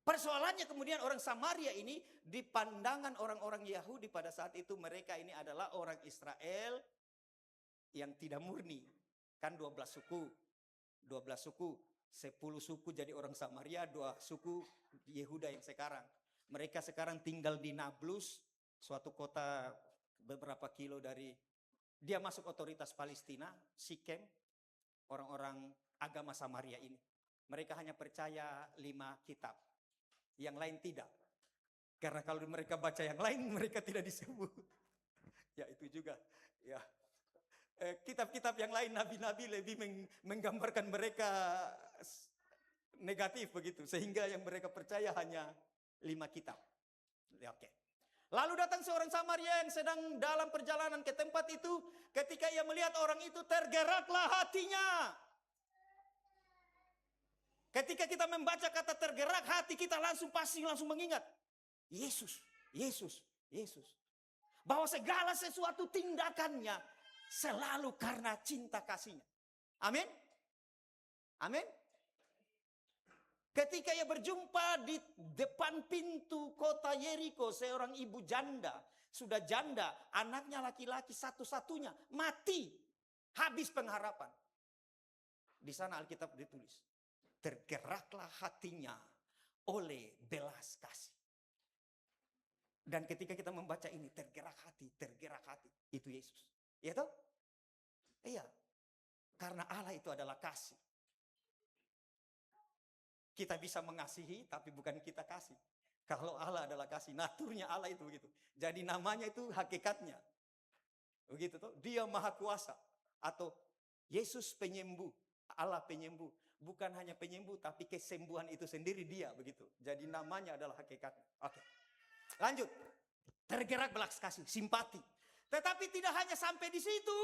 Persoalannya kemudian orang Samaria ini di pandangan orang-orang Yahudi pada saat itu mereka ini adalah orang Israel yang tidak murni. Kan 12 suku. 12 suku, 10 suku jadi orang Samaria, 2 suku Yehuda yang sekarang. Mereka sekarang tinggal di Nablus, suatu kota beberapa kilo dari, dia masuk otoritas Palestina, Sikem. Orang-orang agama Samaria ini. Mereka hanya percaya 5 kitab. Yang lain tidak. Karena kalau mereka baca yang lain, mereka tidak disebut. Ya itu juga. Ya. Kitab-kitab yang lain, nabi-nabi lebih menggambarkan mereka negatif begitu. Sehingga yang mereka percaya hanya 5 kitab. Ya, oke. Lalu datang seorang Samaria yang sedang dalam perjalanan ke tempat itu. Ketika ia melihat orang itu, tergeraklah hatinya. Ketika kita membaca kata tergerak hati, kita langsung mengingat. Yesus, Yesus, Yesus. Bahwa segala sesuatu tindakannya selalu karena cinta kasihnya. Amin? Amin? Ketika ia berjumpa di depan pintu kota Yeriko, seorang ibu janda, sudah janda, anaknya laki-laki satu-satunya, mati, habis pengharapan. Di sana Alkitab ditulis. tergeraklah hatinya oleh belas kasih. Dan ketika kita membaca ini, tergerak hati, itu Yesus. Ya toh? Iya. Karena Allah itu adalah kasih. Kita bisa mengasihi, tapi bukan kita kasih. Kalau Allah adalah kasih, naturnya Allah itu begitu. Jadi namanya itu hakikatnya. Begitu toh? Dia maha kuasa. Atau Yesus penyembuh, Allah penyembuh. Bukan hanya penyembuh, tapi kesembuhan itu sendiri dia begitu. Jadi namanya adalah hakikatnya. Oke. Lanjut. Tergerak belas kasih, simpati. Tetapi tidak hanya sampai di situ.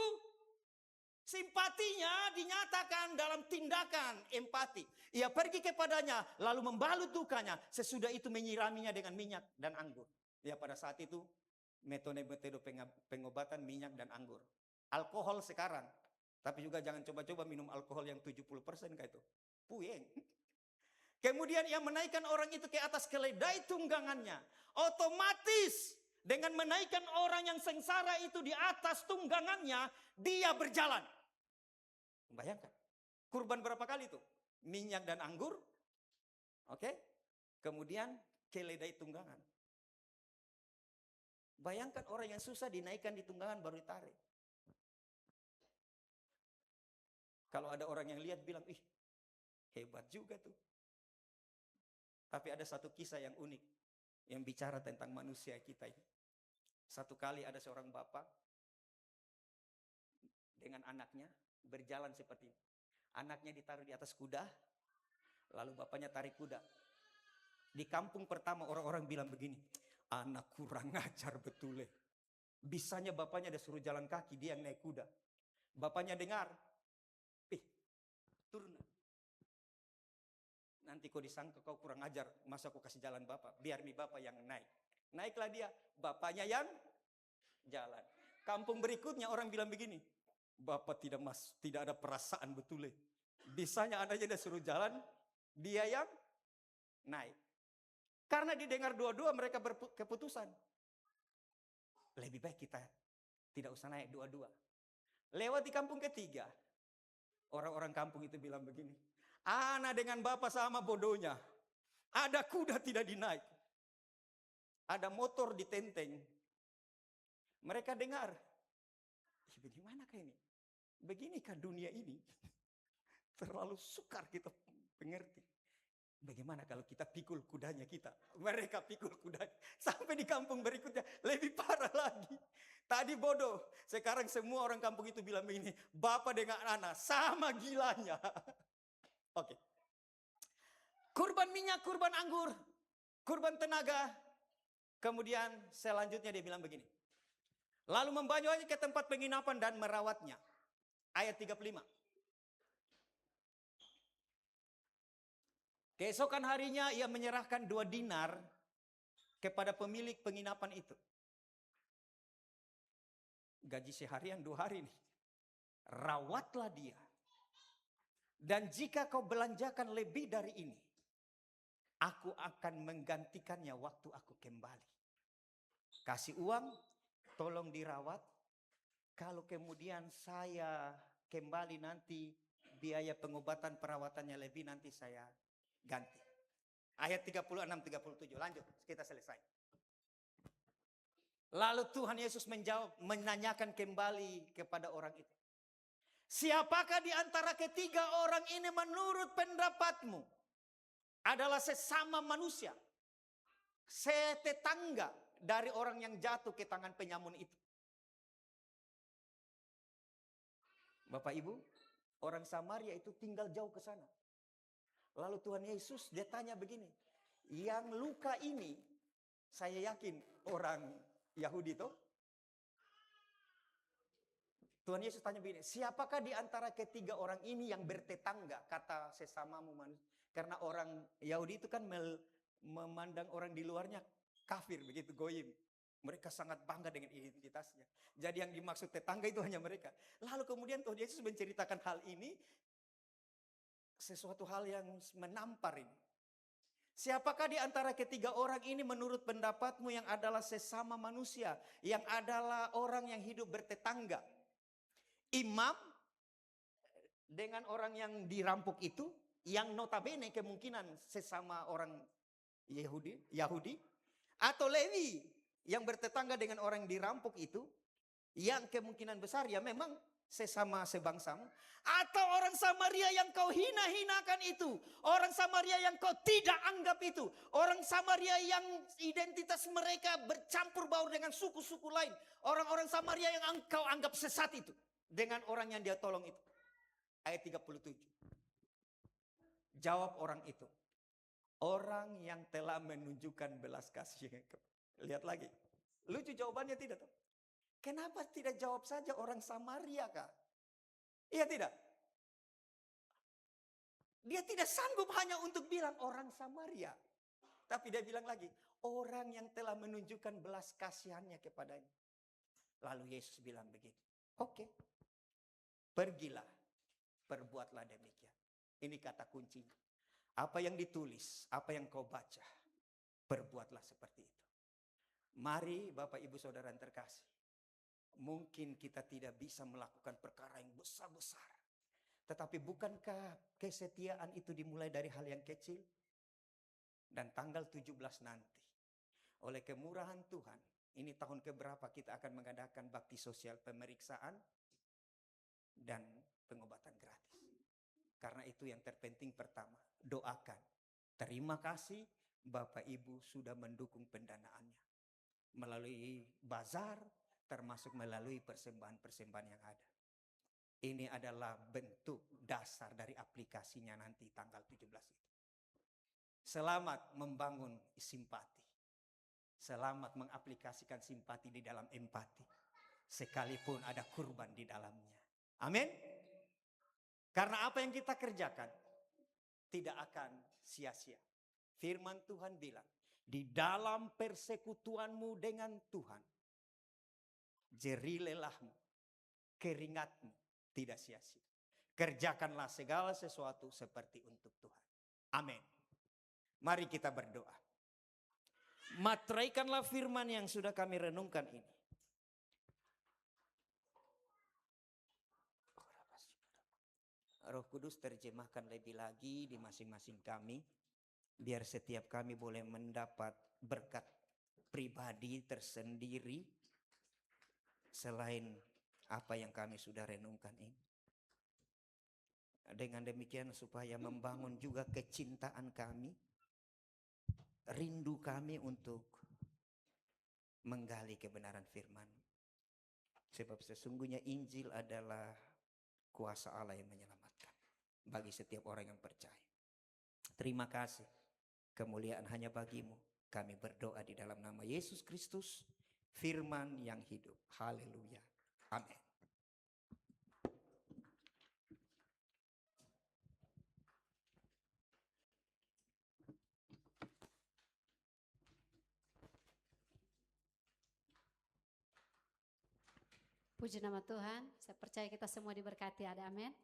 Simpatinya dinyatakan dalam tindakan empati. Ia pergi kepadanya, lalu membalut dukanya. Sesudah itu menyiraminya dengan minyak dan anggur. Ya, pada saat itu metode pengobatan minyak dan anggur. Alkohol sekarang. Tapi juga jangan coba-coba minum alkohol yang 70% kayak itu. Puyeng. Kemudian ia menaikkan orang itu ke atas keledai tunggangannya. Otomatis dengan menaikkan orang yang sengsara itu di atas tunggangannya, dia berjalan. Bayangkan. Kurban berapa kali itu? Minyak dan anggur. Oke. Kemudian keledai tunggangan. Bayangkan orang yang susah dinaikkan di tunggangan baru ditarik. Kalau ada orang yang lihat bilang, ih hebat juga tuh. Tapi ada satu kisah yang unik. Yang bicara tentang manusia kita ini. Satu kali ada seorang bapak dengan anaknya berjalan seperti ini. Anaknya ditaruh di atas kuda. Lalu bapaknya tarik kuda. Di kampung pertama orang-orang bilang begini. Anak kurang ajar betul. Bisanya bapaknya ada suruh jalan kaki, dia yang naik kuda. Bapaknya dengar. Turun. Nanti kau disangka kau kurang ajar, masa kau kasih jalan bapak? Biar nih bapak yang naik. Naiklah dia, bapaknya yang jalan. Kampung berikutnya orang bilang begini, bapak tidak ada perasaan betul. Bisanya anaknya dia suruh jalan, dia yang naik. Karena didengar dua-dua mereka berkeputusan. Lebih baik kita tidak usah naik dua-dua. Lewat di kampung ketiga. Orang-orang kampung itu bilang begini. Anak dengan bapak sama bodohnya. Ada kuda tidak dinaik. Ada motor ditenteng. Mereka dengar. Bagaimanakah ini? Beginikah dunia ini? Terlalu sukar kita mengerti. Bagaimana kalau kita pikul kudanya kita? Mereka pikul kudanya. Sampai di kampung berikutnya lebih parah lagi. Tadi bodoh. Sekarang semua orang kampung itu bilang begini. Bapak dengan anak sama gilanya. Oke. Kurban minyak, kurban anggur. Kurban tenaga. Kemudian selanjutnya dia bilang begini. Lalu membawanya ke tempat penginapan dan merawatnya. Ayat 35. Keesokan harinya ia menyerahkan 2 dinar kepada pemilik penginapan itu. Gaji seharian 2 hari nih. Rawatlah dia. Dan jika kau belanjakan lebih dari ini, aku akan menggantikannya waktu aku kembali. Kasih uang, tolong dirawat. Kalau kemudian saya kembali nanti, biaya pengobatan perawatannya lebih nanti saya ganti. Ayat 36-37, lanjut, kita selesai. Lalu Tuhan Yesus menjawab, menanyakan kembali kepada orang itu. Siapakah di antara ketiga orang ini menurut pendapatmu adalah sesama manusia, setetangga dari orang yang jatuh ke tangan penyamun itu? Bapak Ibu, orang Samaria itu tinggal jauh ke sana. Lalu Tuhan Yesus dia tanya begini, yang luka ini saya yakin orang Yahudi itu. Tuhan Yesus tanya begini, siapakah di antara ketiga orang ini yang bertetangga, kata sesamamu manusia. Karena orang Yahudi itu kan memandang orang di luarnya kafir, begitu goyim. Mereka sangat bangga dengan identitasnya. Jadi yang dimaksud tetangga itu hanya mereka. Lalu kemudian Tuhan Yesus menceritakan hal ini, sesuatu hal yang menampar ini. Siapakah di antara ketiga orang ini menurut pendapatmu yang adalah sesama manusia, yang adalah orang yang hidup bertetangga? Imam dengan orang yang dirampok itu, yang notabene kemungkinan sesama orang Yahudi, atau Lewi yang bertetangga dengan orang yang dirampok itu, yang kemungkinan besar ya memang sesama sebangsamu, atau orang Samaria yang kau hina-hinakan itu, orang Samaria yang kau tidak anggap itu, orang Samaria yang identitas mereka bercampur baur dengan suku-suku lain, orang-orang Samaria yang kau anggap sesat itu, dengan orang yang dia tolong itu. Ayat 37. Jawab orang itu, orang yang telah menunjukkan belas kasih. Lihat lagi, lucu jawabannya tidak tahu. Kenapa tidak jawab saja orang Samaria, Kak? Iya tidak? Dia tidak sanggup hanya untuk bilang orang Samaria. Tapi dia bilang lagi, orang yang telah menunjukkan belas kasihannya kepadanya. Lalu Yesus bilang begini, oke, pergilah, perbuatlah demikian. Ini kata kuncinya. Apa yang ditulis, apa yang kau baca, perbuatlah seperti itu. Mari Bapak Ibu Saudara yang terkasih, mungkin kita tidak bisa melakukan perkara yang besar-besar. Tetapi bukankah kesetiaan itu dimulai dari hal yang kecil? Dan tanggal 17 nanti, oleh kemurahan Tuhan, ini tahun keberapa kita akan mengadakan bakti sosial, pemeriksaan dan pengobatan gratis. Karena itu yang terpenting pertama, doakan. Terima kasih Bapak Ibu sudah mendukung pendanaannya. Melalui bazar, termasuk melalui persembahan-persembahan yang ada. Ini adalah bentuk dasar dari aplikasinya nanti tanggal 17 itu. Selamat membangun simpati. Selamat mengaplikasikan simpati di dalam empati. Sekalipun ada kurban di dalamnya. Amin. Karena apa yang kita kerjakan tidak akan sia-sia. Firman Tuhan bilang, di dalam persekutuanmu dengan Tuhan, jerih lelahmu, keringatmu tidak sia-sia. Kerjakanlah segala sesuatu seperti untuk Tuhan. Amin. Mari kita berdoa. Materaikanlah firman yang sudah kami renungkan ini. Roh Kudus terjemahkan lebih lagi di masing-masing kami. Biar setiap kami boleh mendapat berkat pribadi tersendiri. Selain apa yang kami sudah renungkan ini. Dengan demikian supaya membangun juga kecintaan kami. Rindu kami untuk menggali kebenaran firman. Sebab sesungguhnya Injil adalah kuasa Allah yang menyelamatkan bagi setiap orang yang percaya. Terima kasih. Kemuliaan hanya bagimu. Kami berdoa di dalam nama Yesus Kristus, firman yang hidup. Haleluya. Amin. Puji nama Tuhan, saya percaya kita semua diberkati, ada amin.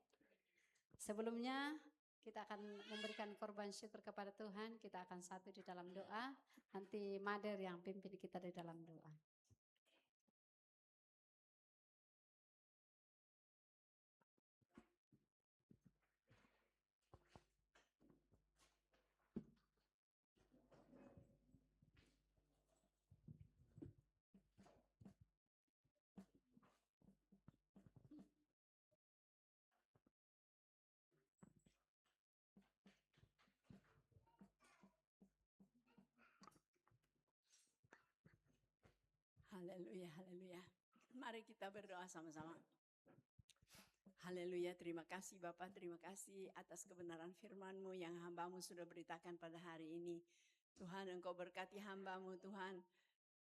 Sebelumnya kita akan memberikan korban syukur kepada Tuhan, kita akan satu di dalam doa, nanti Mother yang pimpin kita di dalam doa. Haleluya, haleluya. Mari kita berdoa sama-sama. Haleluya, terima kasih Bapak, terima kasih atas kebenaran firman-Mu yang hamba-Mu sudah beritakan pada hari ini. Tuhan, Engkau berkati hamba-Mu Tuhan,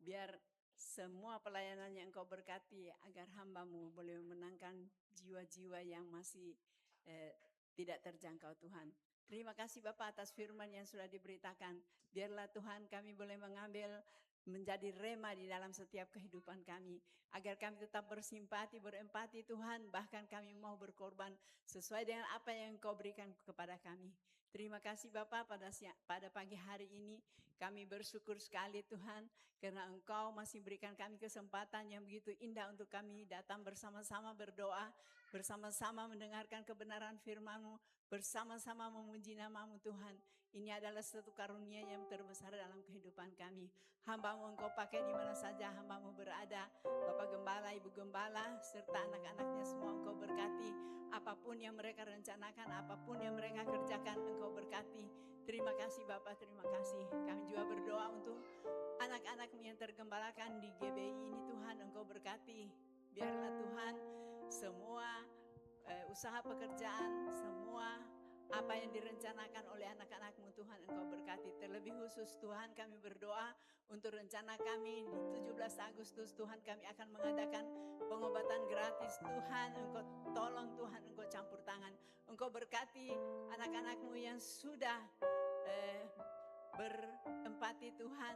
biar semua pelayanan yang Engkau berkati agar hamba-Mu boleh memenangkan jiwa-jiwa yang masih tidak terjangkau Tuhan. Terima kasih Bapak atas firman yang sudah diberitakan. Biarlah Tuhan kami boleh mengambil menjadi rema di dalam setiap kehidupan kami. Agar kami tetap bersimpati, berempati Tuhan. Bahkan kami mau berkorban sesuai dengan apa yang Engkau berikan kepada kami. Terima kasih Bapak pada pagi hari ini kami bersyukur sekali Tuhan karena Engkau masih berikan kami kesempatan yang begitu indah untuk kami datang bersama-sama berdoa, bersama-sama mendengarkan kebenaran firman-Mu, bersama-sama memuji nama-Mu Tuhan. Ini adalah satu karunia yang terbesar dalam kehidupan kami. Hamba-Mu Engkau pakai di mana saja hamba-Mu berada. Bapak Gembala, Ibu Gembala, serta anak-anaknya semua Engkau berkati. Apapun yang mereka rencanakan, apapun yang mereka kerjakan, Engkau berkati. Terima kasih Bapak, terima kasih. Kami juga berdoa untuk anak-anak-Mu yang tergembalakan di GBI ini Tuhan, Engkau berkati. Biarlah Tuhan semua usaha pekerjaan, semua apa yang direncanakan oleh anak-anak-Mu Tuhan Engkau berkati. Terlebih khusus Tuhan kami berdoa untuk rencana kami di 17 Agustus Tuhan kami akan mengadakan pengobatan gratis. Tuhan Engkau tolong, Tuhan Engkau campur tangan. Engkau berkati anak-anak-Mu yang sudah berempati Tuhan,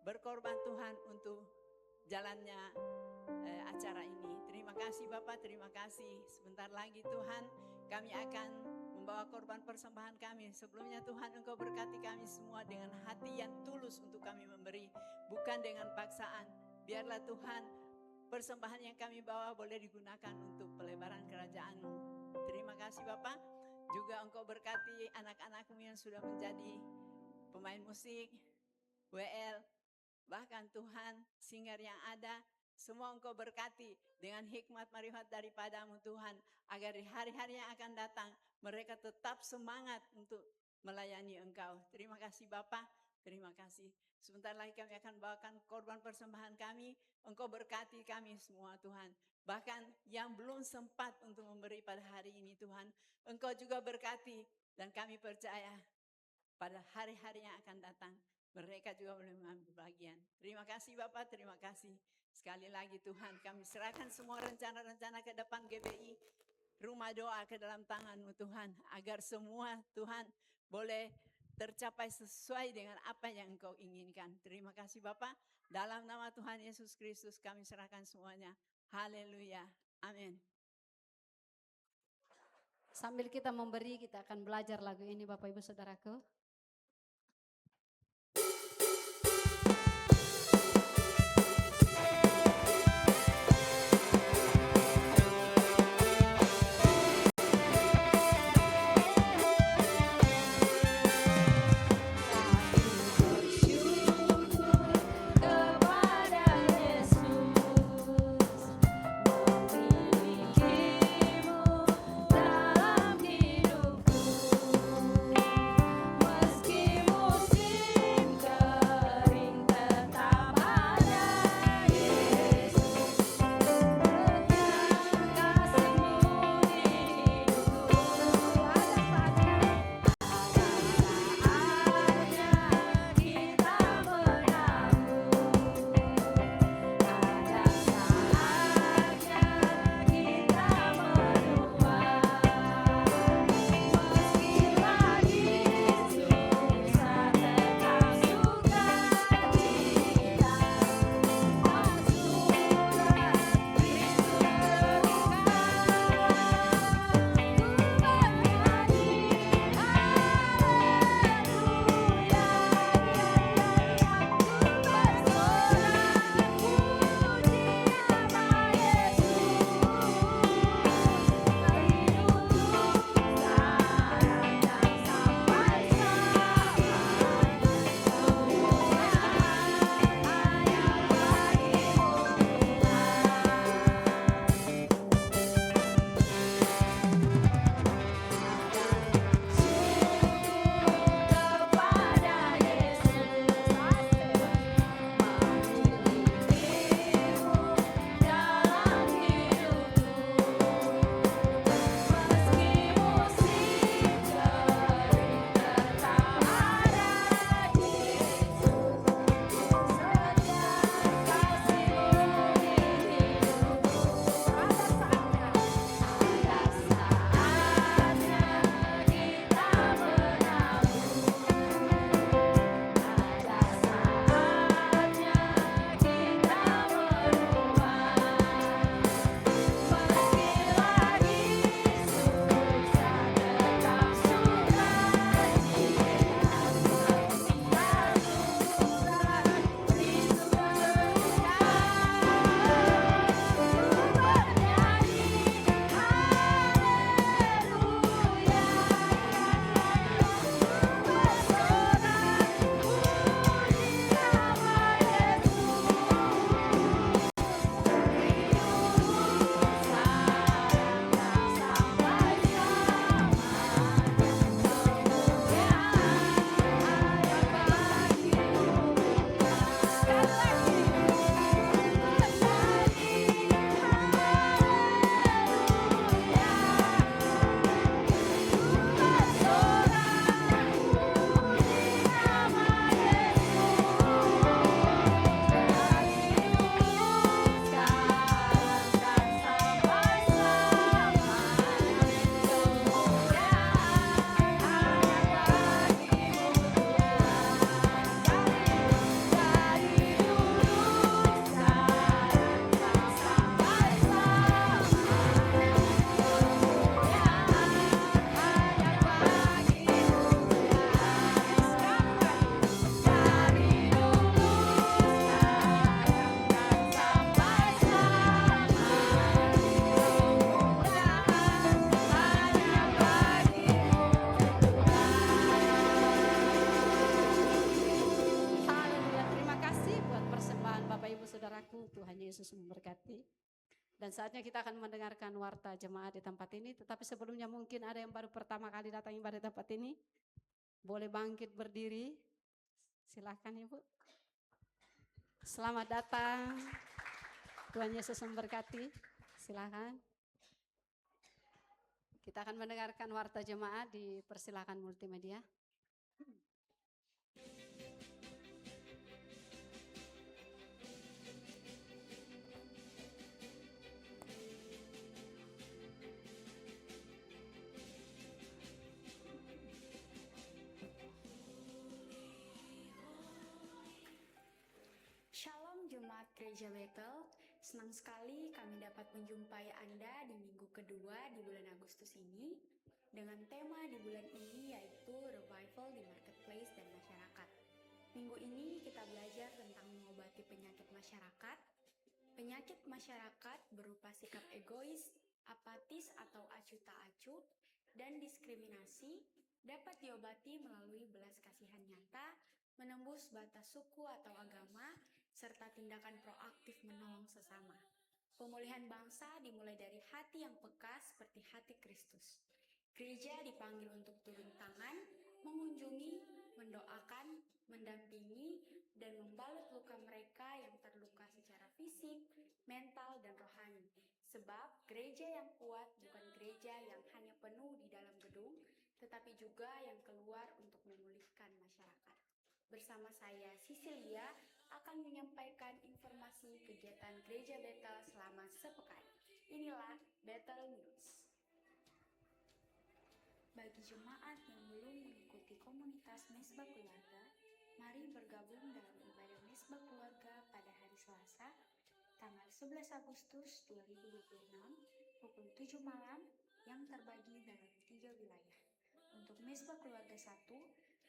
berkorban Tuhan untuk jalannya acara ini. Terima kasih Bapak, terima kasih. Sebentar lagi Tuhan kami akan membawa korban persembahan kami. Sebelumnya Tuhan Engkau berkati kami semua dengan hati yang tulus untuk kami memberi, bukan dengan paksaan. Biarlah Tuhan persembahan yang kami bawa boleh digunakan untuk pelebaran kerajaan-Mu. Terima kasih Bapak. Juga Engkau berkati anak-anak-Mu yang sudah menjadi pemain musik, WL, bahkan Tuhan singer yang ada. Semua Engkau berkati dengan hikmat marifat daripada-Mu Tuhan, agar di hari-hari yang akan datang mereka tetap semangat untuk melayani Engkau. Terima kasih Bapak, terima kasih. Sebentar lagi kami akan bawakan korban persembahan kami. Engkau berkati kami semua Tuhan. Bahkan yang belum sempat untuk memberi pada hari ini Tuhan, Engkau juga berkati. Dan kami percaya pada hari-hari yang akan datang mereka juga boleh mengambil bagian. Terima kasih Bapak, terima kasih. Sekali lagi Tuhan kami serahkan semua rencana-rencana ke depan GBI, rumah doa ke dalam tangan-Mu Tuhan, agar semua Tuhan boleh tercapai sesuai dengan apa yang Engkau inginkan. Terima kasih Bapak, dalam nama Tuhan Yesus Kristus kami serahkan semuanya. Haleluya, amin. Sambil kita memberi, kita akan belajar lagu ini Bapak Ibu Saudaraku. Memilikimu dalam hidupku. memberkati. Dan saatnya kita akan mendengarkan warta jemaat di tempat ini. Tetapi sebelumnya mungkin ada yang baru pertama kali datang ibadah di tempat ini. Boleh bangkit berdiri. Silakan Ibu. Selamat datang. Tuhan Yesus memberkati. Silakan. Kita akan mendengarkan warta jemaat, dipersilakan multimedia. Shalom Jemaat Gereja Bethel, senang sekali kami dapat menjumpai Anda di minggu kedua di bulan Agustus ini dengan tema di bulan ini yaitu Revival di Marketplace dan Masyarakat. Minggu ini kita belajar tentang mengobati penyakit masyarakat. Penyakit masyarakat berupa sikap egois, apatis atau acuh tak acuh, dan diskriminasi dapat diobati melalui belas kasihan nyata, menembus batas suku atau agama, serta tindakan proaktif menolong sesama. Pemulihan bangsa dimulai dari hati yang peka seperti hati Kristus. Gereja dipanggil untuk turun tangan, mengunjungi, mendoakan, mendampingi, dan membalut luka mereka yang terluka secara fisik, mental, dan rohani. Sebab gereja yang kuat bukan gereja yang hanya penuh di dalam gedung, tetapi juga yang keluar untuk memulihkan masyarakat. Bersama saya, Cecilia, akan menyampaikan informasi kegiatan Gereja Bethel selama sepekan. Inilah Bethel News. Bagi jemaat yang belum mengikuti komunitas Mesbah Keluarga, mari bergabung dalam ibadah Mesbah Keluarga pada hari Selasa, tanggal 11 Agustus 2026, pukul 7 malam yang terbagi dalam 3 wilayah. Untuk Mesbah Keluarga 1,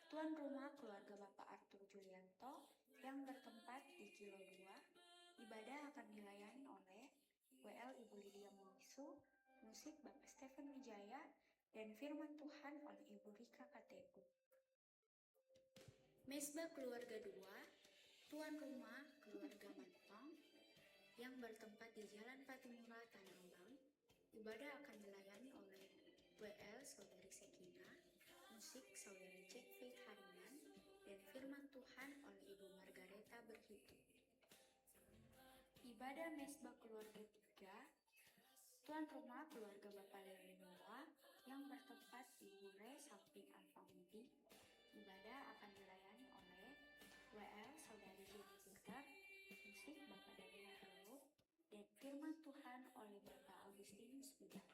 Tuan Rumah Keluarga Bapak Arthur Julianto yang bertempat di Kilo 2, ibadah akan dilayani oleh WL Ibu Lydia Moisu, musik Bapak Stephen Wijaya, dan firman Tuhan oleh Ibu Rika Kateku. Mesbah Keluarga 2, Tuan Rumah Keluarga Mantong yang bertempat di Jalan Patimura, Tanah Abang, ibadah akan dilayani oleh WL Saudari Sekina, musik Saudari Jack Faith Hariman, dan firman Tuhan oleh Ibu Margareta Berhitu. Ibadah Mesbah Keluarga 3, Tuan Rumah Keluarga Bapak Lewi Noah yang bertempat di Bure samping Alfa Mundi, ibadah akan dilayani oleh WL Saudari Jenny Pinter, musik Bapak Daniel Rolo, dan firman Tuhan oleh Bapak Agustinus Bidang.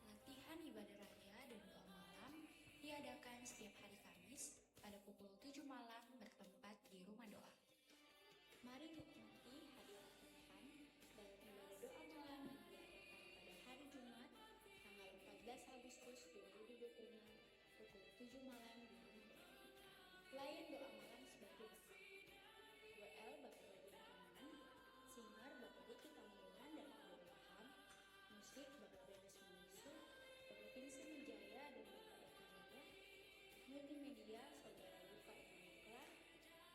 Latihan ibadah raya dan doa malam diadakan setiap hari Kamis pada pukul 7 malam bertempat di rumah doa. Mari nikmati hadirat Tuhan dalam ibadah doa malam yang diadakan pada hari Jumat tanggal 14 Agustus 2026 pukul 7 malam di rumah doa. Pelayan doa malam sebagai berikut: WL Bapak Robin Kiman, singer Bapak Diki Tambunan dan Ibu Ilham, musik Bapak Benes Munisu, Bapak Vincent Wijaya dan Bapak Eka Jaya, multimedia Saudara Luka Emanuela,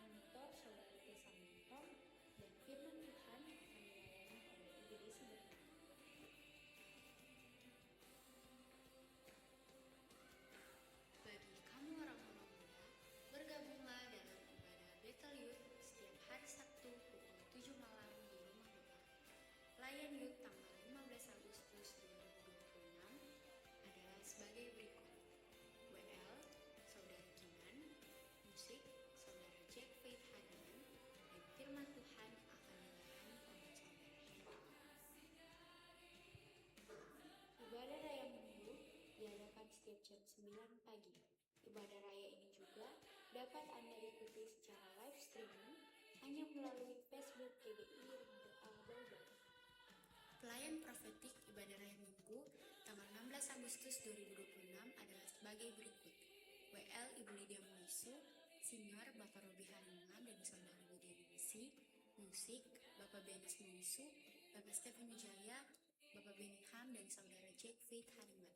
monitor Saudara Tessa Mentong, dan firman Tuhan akan dilayani oleh Ibu Desi Berhenti. Bagi kamu orang-orang muda, bergabunglah dalam ibadah Bethel Youth setiap hari Sabtu pukul 7 malam di rumah doa. Layan Youth tanggal 15 Agustus 2026 adalah sebagai berikut: WL Saudari Kinan, musik Saudara Jack Faith Hariman, dan firman Tuhan akan dilayani oleh Saudara Hendra. Ibadah Raya Minggu diadakan setiap jam 9 pagi. Ibadah raya ini juga dapat Anda ikuti secara live streaming hanya melalui Facebook GBI Rumah Doa Bogor. Pelayan profetik ibadah raya Minggu tanggal 16 Agustus 2026 adalah sebagai berikut: WL Ibu Lydia Moisu, singer Bapak Robi Hariman dan Saudara Budi Misi, musik Bapak Benes Moisu, Bapak Stephen Wijaya, Bapak Beniham dan Saudara Jack Faith Hariman.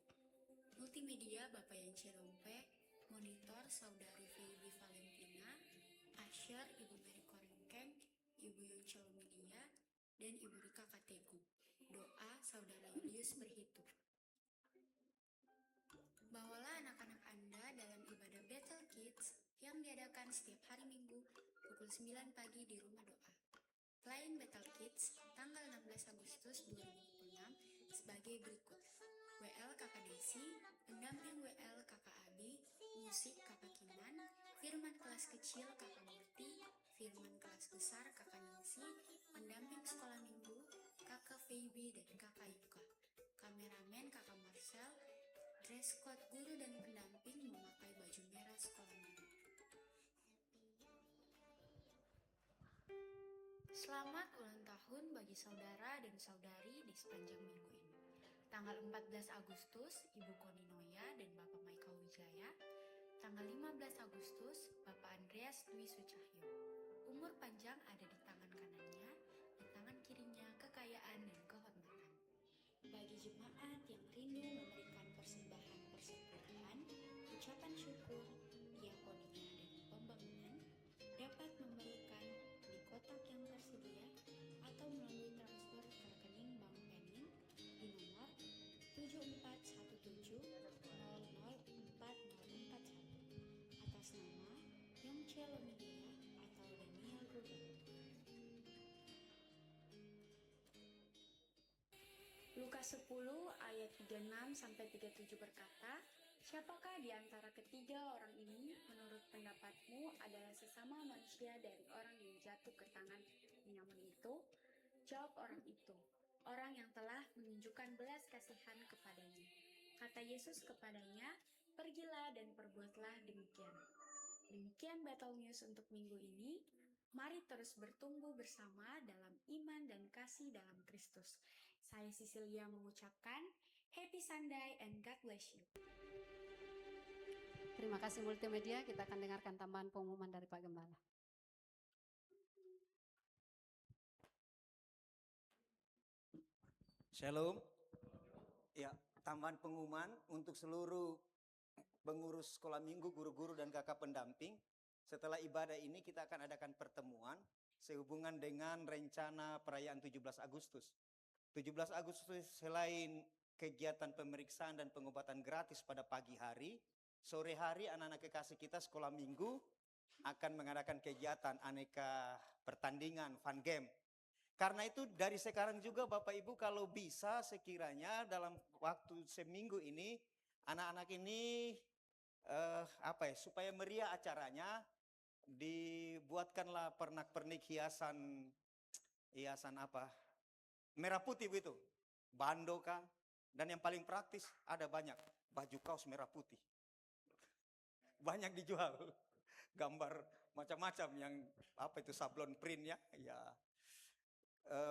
Multimedia Bapak Yance Dompe, monitor Saudari Feby Valentina, Asher Ibu Mary Korengkeng, Celomelia, dan Ibu Rika Kategu. Doa Saudara Julius Berhitu. Bawalah anak-anak Anda dalam ibadah Bethel Kids yang diadakan setiap hari Minggu pukul 9 pagi di Rumah Doa. Pelayan Bethel Kids tanggal 16 Agustus 2026 sebagai berikut. WL Kakak Desi, pendamping WL Kakak Abi, musik Kakak Kinan, firman kelas kecil Kakak Murti, firman kelas besar Kakak Ningsi, pendamping sekolah minggu Kakak Feby dan Kakak Yuka, kameramen Kakak Marcel, dress code guru dan pendamping memakai baju merah sekolah minggu. Selamat ulang tahun bagi saudara dan saudari di sepanjang minggu ini. Tanggal 14 Agustus, Ibu Koni Noya dan Bapak Maika Wijaya. Tanggal 15 Agustus, Bapak Andreas Dwi Sucahyo. Umur panjang ada di tangan kanannya, di tangan kirinya kekayaan dan kehormatan. Bagi jemaat yang rindu memberikan persembahan persekutuan, ucapan syukur, diakonia dan pembangunan, dapat memberikan di kotak yang tersedia atau melalui transfer ke rekening Bank Penin di nomor 7417004041 atas nama Yongche Lomedia atau Daniel Ruben. Lukas 10 ayat 36-37 berkata, "Siapakah di antara ketiga orang ini menurut pendapatmu adalah sesama manusia dari orang yang jatuh ke tangan penyamun itu?" Jawab orang itu, "Orang yang telah menunjukkan belas kasihan kepadanya." Kata Yesus kepadanya, "Pergilah dan perbuatlah demikian." Demikian Battle News untuk minggu ini. Mari terus bertumbuh bersama dalam iman dan kasih dalam Kristus. Saya Cecilia mengucapkan Happy Sunday and God bless you. Terima kasih multimedia, kita akan dengarkan tambahan pengumuman dari Pak Gembala. Shalom. Ya, tambahan pengumuman untuk seluruh pengurus sekolah minggu, guru-guru dan kakak pendamping. Setelah ibadah ini kita akan adakan pertemuan sehubungan dengan rencana perayaan 17 Agustus. 17 Agustus selain kegiatan pemeriksaan dan pengobatan gratis pada pagi hari, sore hari anak-anak kekasih kita sekolah minggu akan mengadakan kegiatan aneka pertandingan, fun game. Karena itu dari sekarang juga Bapak Ibu kalau bisa sekiranya dalam waktu seminggu ini anak-anak ini supaya meriah acaranya dibuatkanlah pernak-pernik hiasan merah putih begitu, bando kah, dan yang paling praktis ada banyak baju kaos merah putih, banyak dijual, gambar macam-macam yang sablon printnya ya.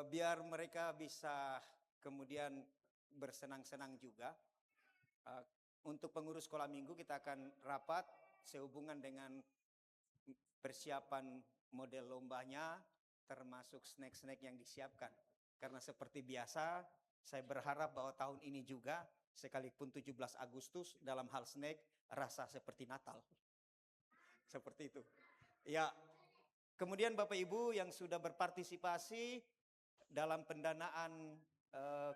Biar mereka bisa kemudian bersenang-senang juga. Untuk pengurus sekolah minggu kita akan rapat sehubungan dengan persiapan model lombanya termasuk snack-snack yang disiapkan. Karena seperti biasa saya berharap bahwa tahun ini juga sekalipun 17 Agustus dalam hal snack rasa seperti Natal. Seperti itu. Ya, kemudian Bapak Ibu yang sudah berpartisipasi dalam pendanaan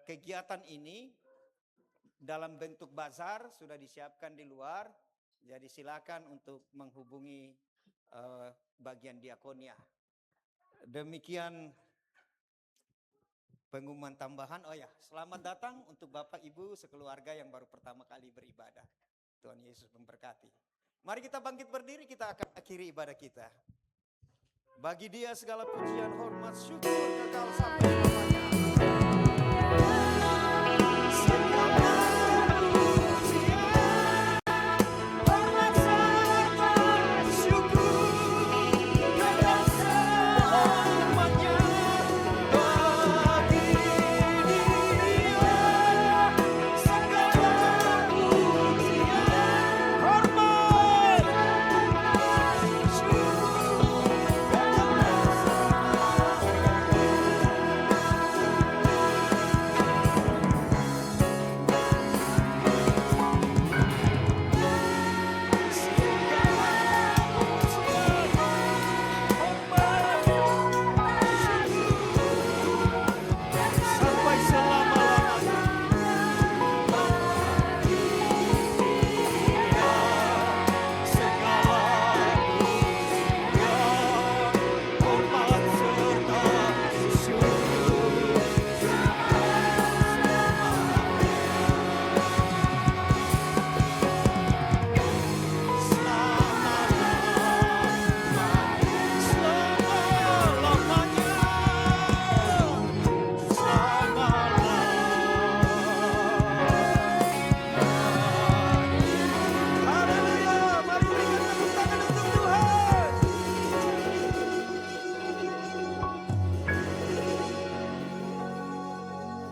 kegiatan ini dalam bentuk bazar sudah disiapkan di luar. Jadi silakan untuk menghubungi bagian diakonia. Demikian pengumuman tambahan. Oh ya, selamat datang untuk Bapak Ibu sekeluarga yang baru pertama kali beribadah. Tuhan Yesus memberkati. Mari kita bangkit berdiri, kita akan akhiri ibadah kita. Bagi Dia segala pujian, hormat, syukur kekal sampai lamanya.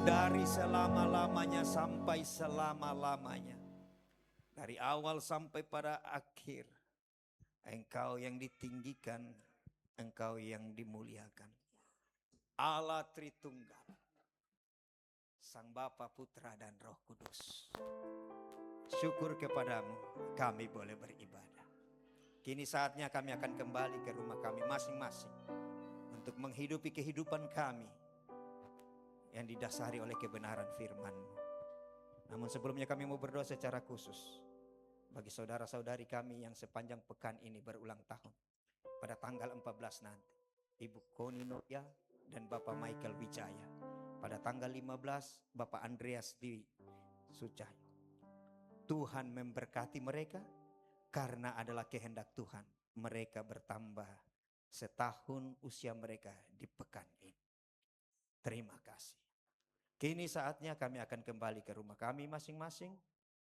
dari selama-lamanya sampai selama-lamanya. Dari awal sampai pada akhir, Engkau yang ditinggikan, Engkau yang dimuliakan. Allah Tritunggal, Sang Bapa, Putra, dan Roh Kudus. Syukur kepadamu, kami boleh beribadah. Kini saatnya kami akan kembali ke rumah kami masing-masing untuk menghidupi kehidupan kami yang didasari oleh kebenaran firman-Mu. Namun sebelumnya kami mau berdoa secara khusus bagi saudara-saudari kami yang sepanjang pekan ini berulang tahun. Pada tanggal 14 nanti, Ibu Koni Noya dan Bapak Michael Wijaya. Pada tanggal 15, Bapak Andreas Dwi Sucahyo. Tuhan memberkati mereka karena adalah kehendak Tuhan. Mereka bertambah setahun usia mereka di pekan ini. Terima kasih. Kini saatnya kami akan kembali ke rumah kami masing-masing,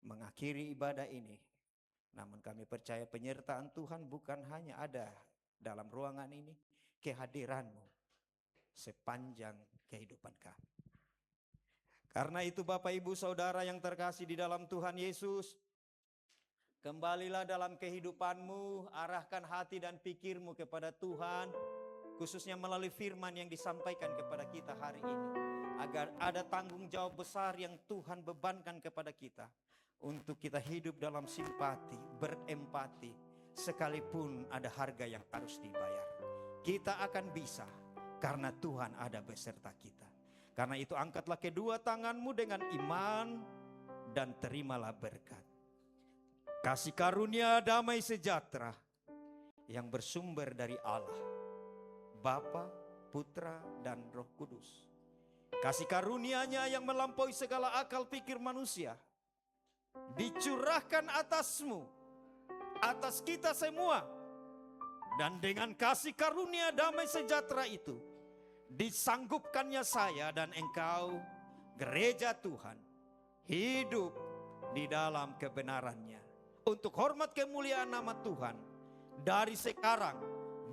mengakhiri ibadah ini. Namun kami percaya penyertaan Tuhan bukan hanya ada dalam ruangan ini, kehadiran-Mu sepanjang kehidupan kami. Karena itu Bapak Ibu Saudara yang terkasih di dalam Tuhan Yesus, kembalilah dalam kehidupan-Mu, arahkan hati dan pikir-Mu kepada Tuhan, khususnya melalui firman yang disampaikan kepada kita hari ini. Agar ada tanggung jawab besar yang Tuhan bebankan kepada kita, untuk kita hidup dalam simpati, berempati, sekalipun ada harga yang harus dibayar. Kita akan bisa, karena Tuhan ada beserta kita. Karena itu angkatlah kedua tanganmu dengan iman, dan terimalah berkat. Kasih karunia damai sejahtera yang bersumber dari Allah, Bapa, Putra, dan Roh Kudus. Kasih karunia-Nya yang melampaui segala akal pikir manusia, dicurahkan atasmu, atas kita semua. Dan dengan kasih karunia damai sejahtera itu, disanggupkannya saya dan engkau, gereja Tuhan, hidup di dalam kebenarannya. Untuk hormat kemuliaan nama Tuhan, dari sekarang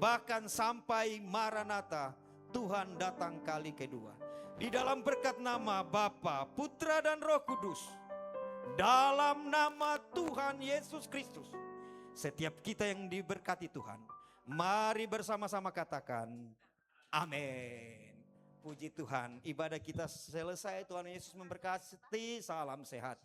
bahkan sampai Maranatha, Tuhan datang kali kedua. Di dalam berkat nama Bapa, Putra, dan Roh Kudus, dalam nama Tuhan Yesus Kristus, setiap kita yang diberkati Tuhan, mari bersama-sama katakan amin. Puji Tuhan, ibadah kita selesai. Tuhan Yesus memberkati. Salam sehat.